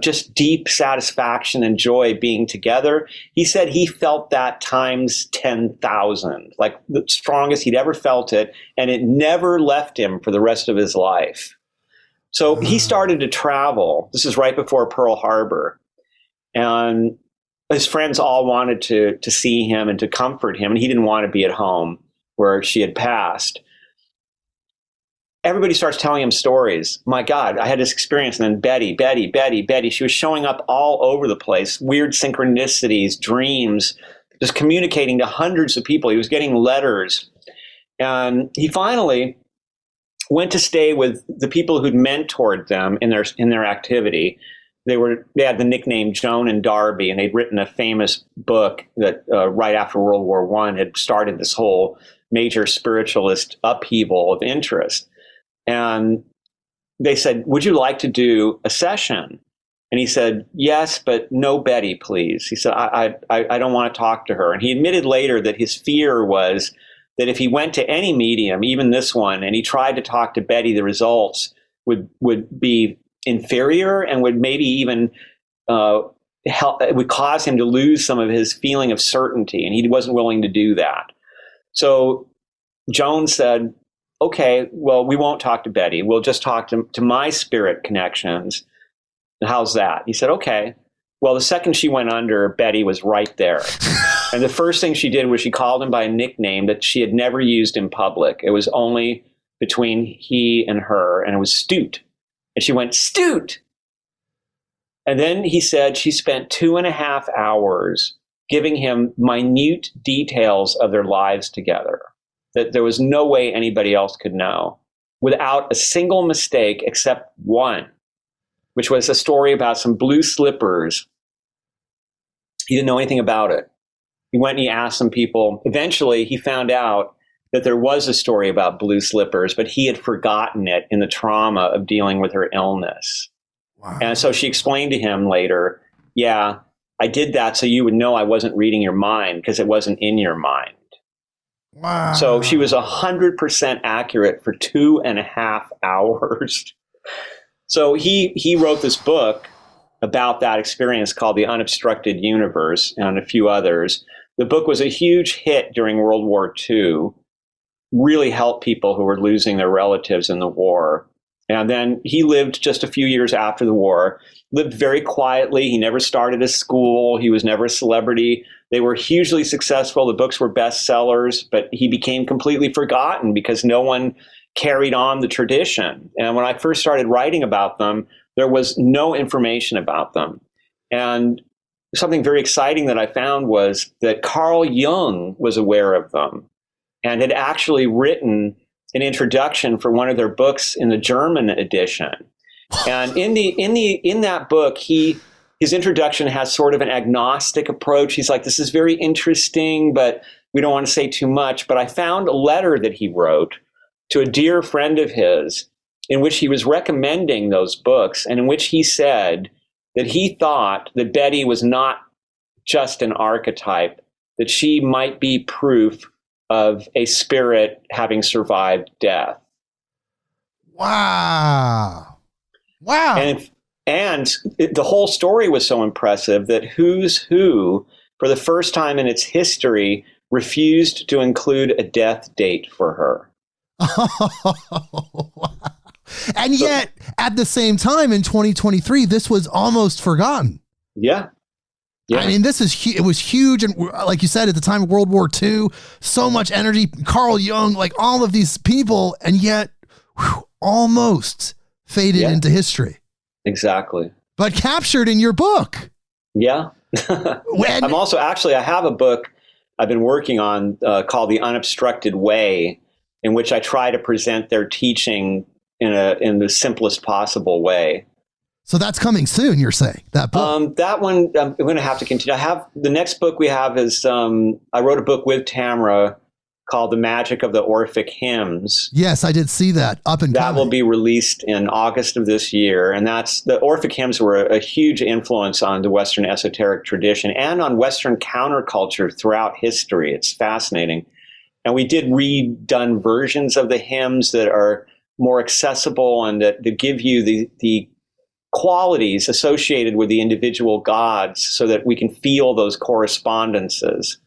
just deep satisfaction and joy being together. He said he felt that times 10,000, like the strongest he'd ever felt it. And it never left him for the rest of his life. So he started to travel. This is right before Pearl Harbor. And his friends all wanted to see him and to comfort him. And he didn't want to be at home where she had passed. Everybody starts telling him stories. My God, I had this experience. And then Betty. She was showing up all over the place. Weird synchronicities, dreams, just communicating to hundreds of people. He was getting letters. And he finally went to stay with the people who'd mentored them in their activity. They had the nickname Joan and Darby, and they'd written a famous book that right after World War I had started this whole major spiritualist upheaval of interest. And they said, "Would you like to do a session?" And he said, "Yes, but no Betty, please." He said, I don't want to talk to her. And he admitted later that his fear was that if he went to any medium, even this one, and he tried to talk to Betty, the results would be inferior and would maybe even it would cause him to lose some of his feeling of certainty. And he wasn't willing to do that. So Joan said, "Okay, well, we won't talk to Betty. We'll just talk to my spirit connections. How's that?" He said, "Okay." Well, the second she went under, Betty was right there. And the first thing she did was she called him by a nickname that she had never used in public. It was only between he and her, and it was Stoot. And she went, "Stoot!" And then he said she spent 2.5 hours giving him minute details of their lives together that there was no way anybody else could know, without a single mistake except one, which was a story about some blue slippers. He didn't know anything about it. He went and he asked some people. Eventually, he found out that there was a story about blue slippers, but he had forgotten it in the trauma of dealing with her illness. Wow. And so she explained to him later, "Yeah, I did that so you would know I wasn't reading your mind because it wasn't in your mind." Wow. So she was 100% accurate for 2.5 hours. So he wrote this book about that experience called The Unobstructed Universe and a few others. The book was a huge hit during World War II, really helped people who were losing their relatives in the war. And then he lived just a few years after the war, lived very quietly. He never started a school. He was never a celebrity. They were hugely successful. The books were bestsellers, but he became completely forgotten because no one carried on the tradition. And when I first started writing about them, there was no information about them. And something very exciting that I found was that Carl Jung was aware of them and had actually written an introduction for one of their books in the German edition. And in that book, his introduction has sort of an agnostic approach. He's like, "This is very interesting, but we don't want to say too much." But I found a letter that he wrote to a dear friend of his in which he was recommending those books and in which he said that he thought that Betty was not just an archetype, that she might be proof of a spirit having survived death. Wow. Wow. And the whole story was so impressive that Who's Who, for the first time in its history, refused to include a death date for her. And yet, at the same time, in 2023, this was almost forgotten. Yeah. Yeah. I mean, it was huge. And like you said, at the time of World War II, so much energy, Carl Jung, like all of these people, and yet almost faded into history. Exactly. But captured in your book. Yeah. I'm also, I have a book I've been working on called The Unobstructed Way, in which I try to present their teaching in the simplest possible way. So that's coming soon, you're saying, that book? That one, I'm going to have to continue. The next book we have is, I wrote a book with Tamara called The Magic of the Orphic Hymns. Yes, I did see that up and that will be released in August of this year. And the Orphic Hymns were a huge influence on the Western esoteric tradition and on Western counterculture throughout history. It's fascinating. And we did redone versions of the hymns that are more accessible and that give you the qualities associated with the individual gods so that we can feel those correspondences.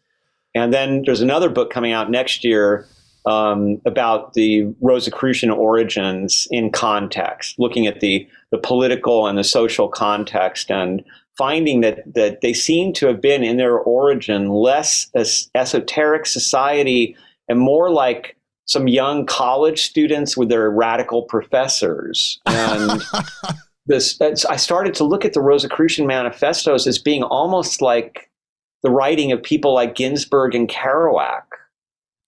And then there's another book coming out next year about the Rosicrucian origins in context, looking at the political and the social context and finding that they seem to have been in their origin less esoteric society and more like some young college students with their radical professors. And I started to look at the Rosicrucian manifestos as being almost like the writing of people like Ginsberg and Kerouac.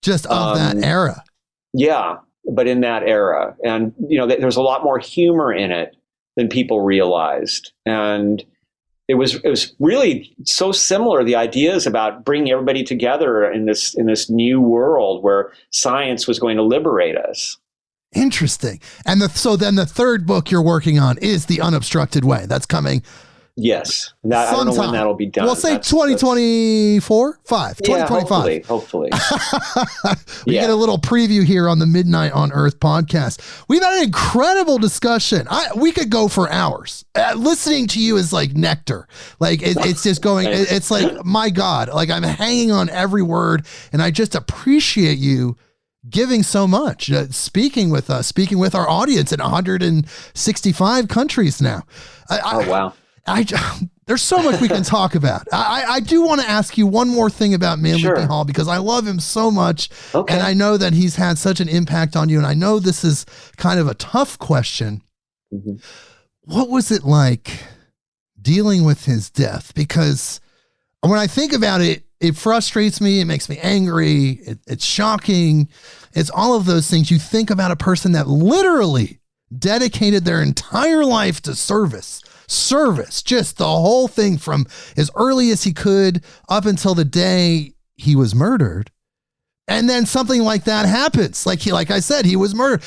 Just of that era. Yeah, but in that era. And, there's a lot more humor in it than people realized. And it was really so similar, the ideas about bringing everybody together in this new world where science was going to liberate us. Interesting. And so then the third book you're working on is The Unobstructed Way. That's coming. Yes. I don't know when that'll be done. We'll say 2024, 2025. Hopefully. We get a little preview here on the Midnight on Earth podcast. We've had an incredible discussion. We could go for hours. Listening to you is like nectar. Like it's just going, it's like, my God, like I'm hanging on every word, and I just appreciate you giving so much, speaking with us, speaking with our audience in 165 countries now. Oh, wow. There's so much we can talk about. I do want to ask you one more thing about Manly P. Hall, because I love him so much. Okay. And I know that he's had such an impact on you. And I know this is kind of a tough question. Mm-hmm. What was it like dealing with his death? Because when I think about it, it frustrates me. It makes me angry. It's shocking. It's all of those things. You think about a person that literally dedicated their entire life to service, just the whole thing from as early as he could up until the day he was murdered. And then something like that happens. Like I said, he was murdered.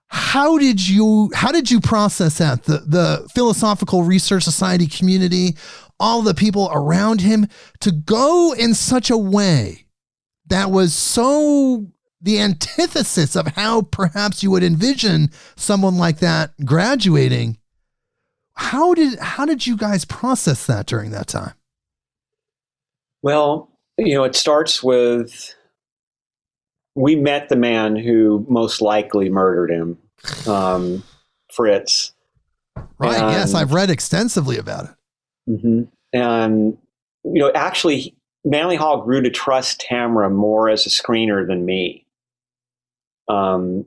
How did you process that? The Philosophical Research Society community, all the people around him, to go in such a way that was so the antithesis of how perhaps you would envision someone like that graduating. How did you guys process that during that time? Well, it starts with, we met the man who most likely murdered him, Fritz. Right. Yes, I've read extensively about it. Mm-hmm. And, actually, Manly Hall grew to trust Tamara more as a screener than me. And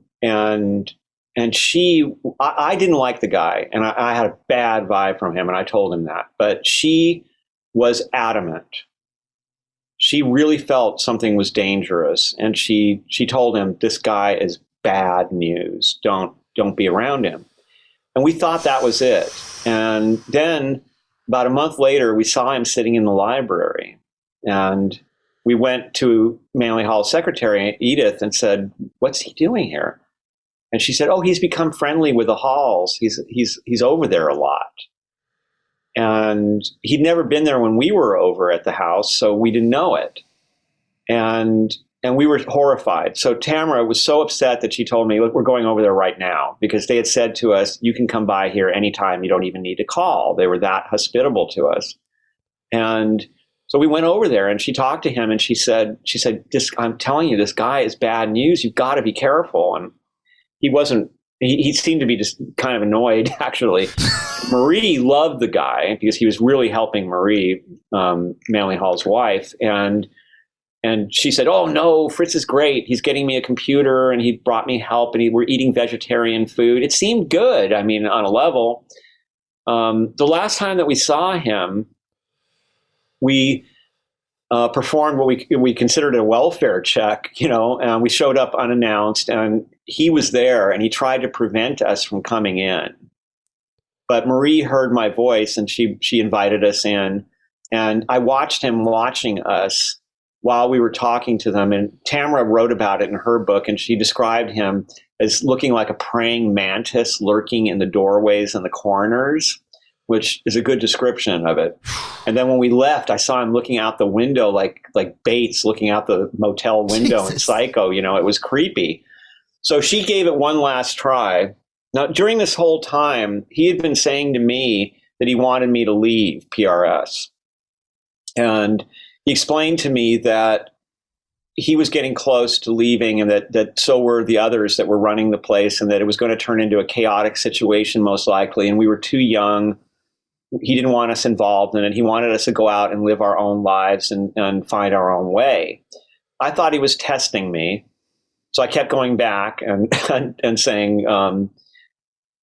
I didn't like the guy, and I had a bad vibe from him, and I told him that. But she was adamant. She really felt something was dangerous, and she told him, "This guy is bad news. Don't be around him." And we thought that was it. And then about a month later, we saw him sitting in the library, and we went to Manly Hall's secretary, Edith, and said, "What's he doing here?" And she said, "Oh, he's become friendly with the Halls. He's over there a lot." And he'd never been there when we were over at the house, so we didn't know it. And we were horrified. So Tamara was so upset that she told me, look, we're going over there right now, because they had said to us, you can come by here anytime. You don't even need to call. They were that hospitable to us. And so we went over there, and she talked to him, and she said, I'm telling you, this guy is bad news. You've got to be careful. And he seemed to be just kind of annoyed, actually. Marie loved the guy because he was really helping Marie, Manly Hall's wife. And she said, oh, no, Fritz is great. He's getting me a computer, and he brought me help, and we're eating vegetarian food. It seemed good, I mean, on a level. The last time that we saw him, we performed what we considered a welfare check, and we showed up unannounced, and he was there, and he tried to prevent us from coming in. But Marie heard my voice, and she invited us in, and I watched him watching us while we were talking to them. And Tamara wrote about it in her book, and she described him as looking like a praying mantis lurking in the doorways and the corners, which is a good description of it. And then when we left, I saw him looking out the window like Bates looking out the motel window in Psycho. It was creepy. So she gave it one last try. Now, during this whole time, he had been saying to me that he wanted me to leave PRS. And he explained to me that he was getting close to leaving, and that so were the others that were running the place, and that it was going to turn into a chaotic situation most likely. And we were too young. He didn't want us involved in it. He wanted us to go out and live our own lives and find our own way. I thought he was testing me. So I kept going back and saying,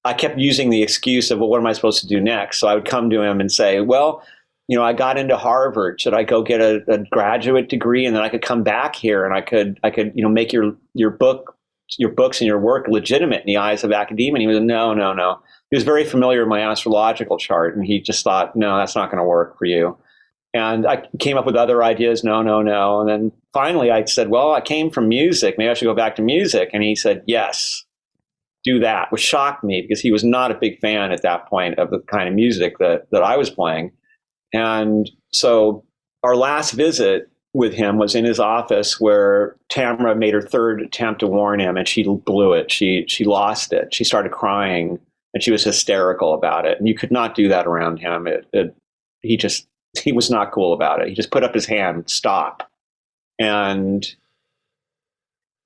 I kept using the excuse of, well, what am I supposed to do next? So I would come to him and say, well, I got into Harvard. Should I go get a graduate degree, and then I could come back here, and I could make your books and your work legitimate in the eyes of academia? And he was, no. He was very familiar with my astrological chart, and he just thought, no, that's not going to work for you. And I came up with other ideas, no. And then finally I said, well, I came from music. Maybe I should go back to music. And he said, yes, do that, which shocked me because he was not a big fan at that point of the kind of music that I was playing. And so our last visit with him was in his office, where Tamara made her third attempt to warn him, and she blew it. She lost it. She started crying, and she was hysterical about it. And you could not do that around him. He was not cool about it. He just put up his hand, stop. And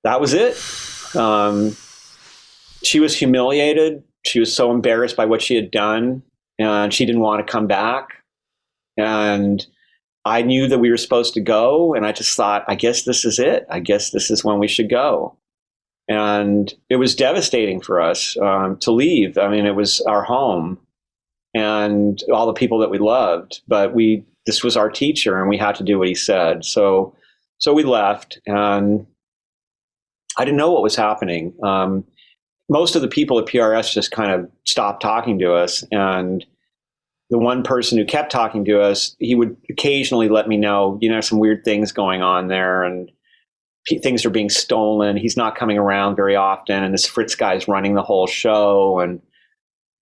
that was it. She was humiliated. She was so embarrassed by what she had done, and she didn't want to come back. And I knew that we were supposed to go, and I just thought, I guess this is it. I guess this is when we should go. And it was devastating for us to leave. I mean, it was our home and all the people that we loved, but this was our teacher, and we had to do what he said. So we left, and I didn't know what was happening. Most of the people at PRS just kind of stopped talking to us, and the one person who kept talking to us, he would occasionally let me know, some weird things going on there, and things are being stolen. He's not coming around very often, and this Fritz guy's running the whole show, and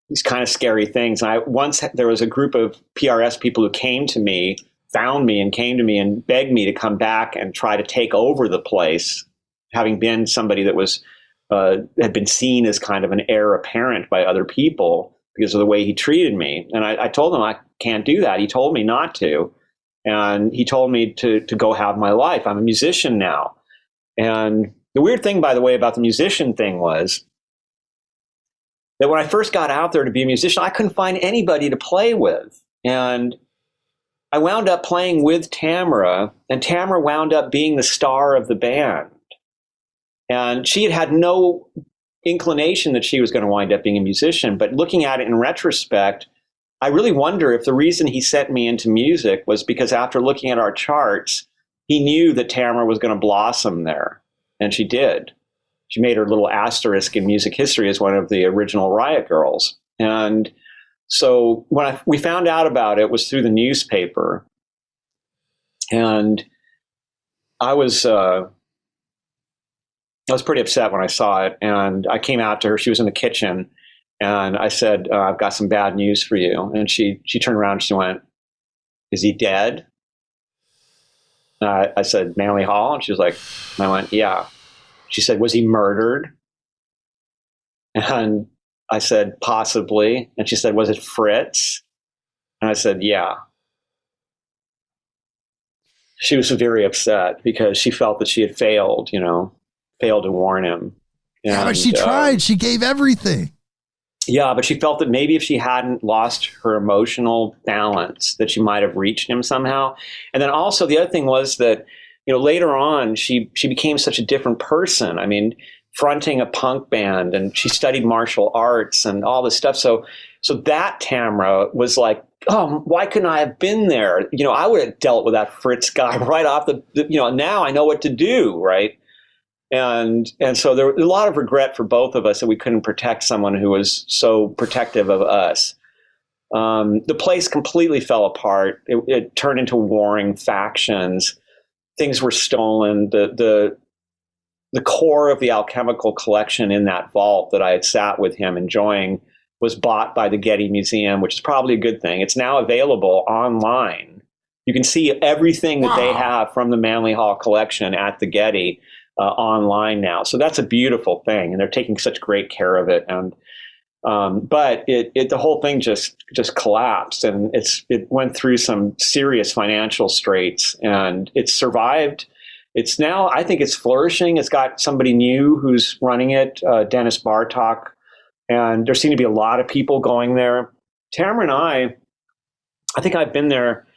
these kind of scary things. And once there was a group of PRS people who found me and begged me to come back and try to take over the place, having been somebody that was had been seen as kind of an heir apparent by other people because of the way he treated me. And I told him I can't do that. He told me not to. And he told me to go have my life. I'm a musician now. And the weird thing, by the way, about the musician thing was that when I first got out there to be a musician, I couldn't find anybody to play with. And I wound up playing with Tamara, and Tamara wound up being the star of the band. And she had no inclination that she was going to wind up being a musician. But looking at it in retrospect, I really wonder if the reason he sent me into music was because after looking at our charts, he knew that Tamara was going to blossom there. And she did. She made her little asterisk in music history as one of the original Riot Girls. And so when we found out about it was through the newspaper. And I was pretty upset when I saw it. And I came out to her. She was in the kitchen. And I said, I've got some bad news for you. And she turned around and she went, is he dead? I said, Manly Hall? And she was like, and I went, yeah. She said, was he murdered? And I said, possibly. And she said, was it Fritz? And I said, yeah. She was very upset because she felt that she had failed to warn him. Yeah, but she tried. She gave everything. Yeah, but she felt that maybe if she hadn't lost her emotional balance, that she might have reached him somehow. And then also the other thing was that, later on, she became such a different person. I mean, fronting a punk band, and she studied martial arts and all this stuff. So that Tamara was like, oh, why couldn't I have been there? I would have dealt with that Fritz guy right off now I know what to do, right? And so there was a lot of regret for both of us that we couldn't protect someone who was so protective of us. The place completely fell apart. It turned into warring factions. Things were stolen. The core of the alchemical collection in that vault that I had sat with him enjoying was bought by the Getty Museum, which is probably a good thing. It's now available online. You can see everything that they have from the Manly Hall collection at the Getty online now. So that's a beautiful thing, and they're taking such great care of it. And but the whole thing just collapsed, and it went through some serious financial straits, and it survived. It's now, I think it's flourishing. It's got somebody new who's running it, Dennis Bartok, and there seem to be a lot of people going there. Tamara and I think I've been there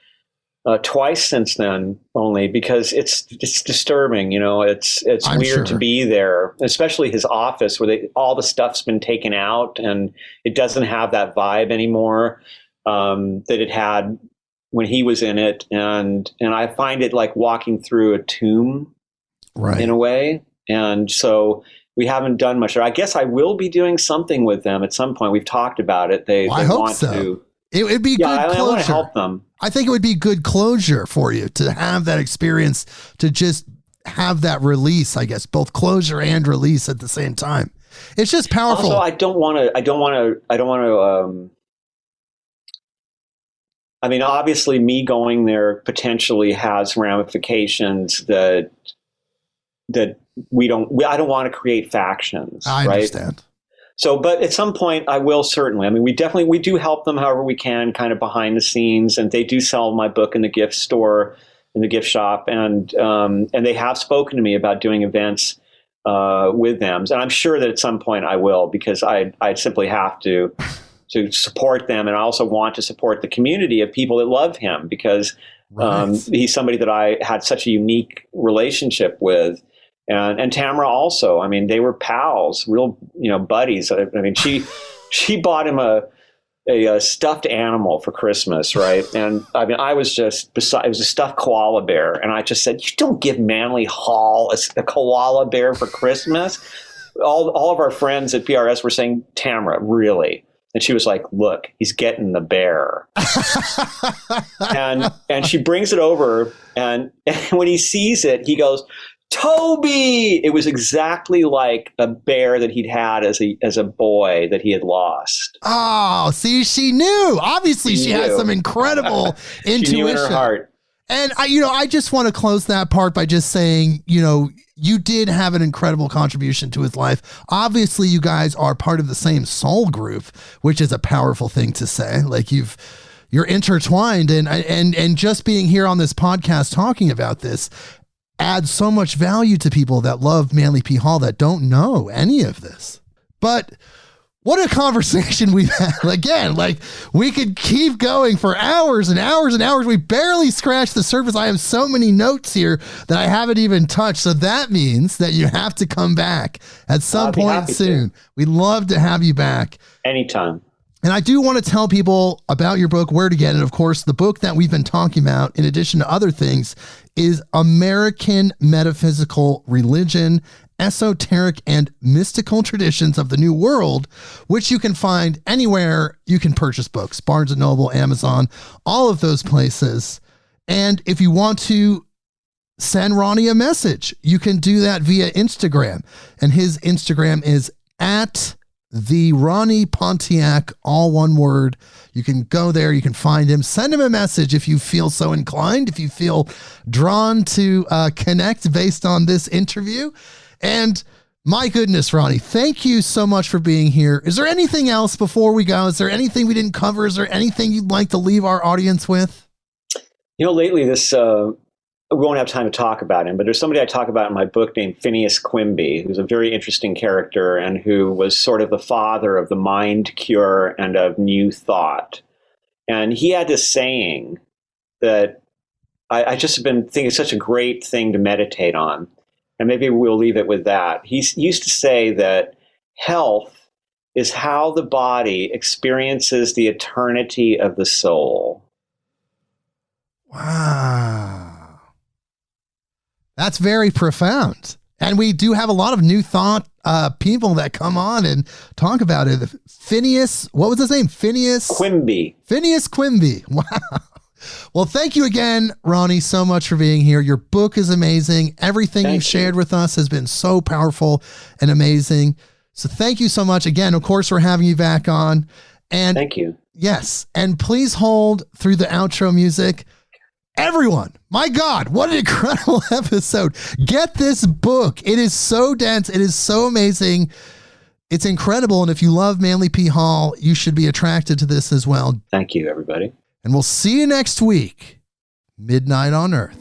twice since then, only because it's disturbing. It's weird to be there, especially his office where all the stuff's been taken out and it doesn't have that vibe anymore that it had when he was in it. And I find it like walking through a tomb, right, in a way. And so we haven't done much. I guess I will be doing something with them at some point. We've talked about it. They want to. It'd be good closure. I want to help them. I think it would be good closure for you to have that experience, to just have that release, I guess, both closure and release at the same time. It's just powerful. Also, I don't want to, I mean, obviously me going there potentially has ramifications that I don't want to create factions. I understand. So, but at some point I will certainly. I mean, we do help them however we can, kind of behind the scenes, and they do sell my book in the gift store, in the gift shop, and they have spoken to me about doing events with them, and I'm sure that at some point I will, because I simply have to support them, and I also want to support the community of people that love him, because he's somebody that I had such a unique relationship with. And Tamara also. I mean, they were pals, real, buddies. I mean, she bought him a stuffed animal for Christmas, right? And I mean, I was just it was a stuffed koala bear, and I just said, "You don't give Manly Hall a koala bear for Christmas." All of our friends at PRS were saying, "Tamara, really?" And she was like, "Look, he's getting the bear." and she brings it over, and when he sees it, he goes, "Toby!" It was exactly like a bear that he'd had as a boy that he had lost. Oh, see, she knew. Obviously, she had some incredible intuition. She knew in her heart. And I just want to close that part by just saying, you did have an incredible contribution to his life. Obviously, you guys are part of the same soul group, which is a powerful thing to say. Like you're intertwined, and just being here on this podcast talking about this adds so much value to people that love Manly P. Hall that don't know any of this. But what a conversation we've had. Again, like, we could keep going for hours and hours and hours. We barely scratched the surface. I have so many notes here that I haven't even touched. So that means that you have to come back at some point soon. We'd love to have you back. Anytime. And I do want to tell people about your book, where to get it. Of course, the book that we've been talking about, in addition to other things, is American Metaphysical Religion, Esoteric and Mystical Traditions of the New World, which you can find anywhere you can purchase books, Barnes & Noble, Amazon, all of those places. And if you want to send Ronnie a message, you can do that via Instagram. And his Instagram is the Ronnie Pontiac, all one word. You can go there, you can find him, send him a message if you feel so inclined, if you feel drawn to connect based on this interview. And my goodness, Ronnie, thank you so much for being here. Is there anything else before we go? Is there anything we didn't cover? Is there anything you'd like to leave our audience with? Lately we won't have time to talk about him, but there's somebody I talk about in my book named Phineas Quimby, who's a very interesting character and who was sort of the father of the mind cure and of new thought. And he had this saying that I just have been thinking is such a great thing to meditate on. And maybe we'll leave it with that. He used to say that health is how the body experiences the eternity of the soul. Wow. That's very profound. And we do have a lot of new thought people that come on and talk about it. Phineas, what was his name? Phineas Quimby. Phineas Quimby. Wow. Well, thank you again, Ronnie, so much for being here. Your book is amazing. Everything you've shared with us has been so powerful and amazing. So thank you so much. Again, of course, we're having you back on. And thank you. Yes. And please hold through the outro music. Everyone, my God, what an incredible episode. Get this book. It is so dense. It is so amazing. It's incredible. And if you love Manly P. Hall, you should be attracted to this as well. Thank you, everybody. And we'll see you next week. Midnight on Earth.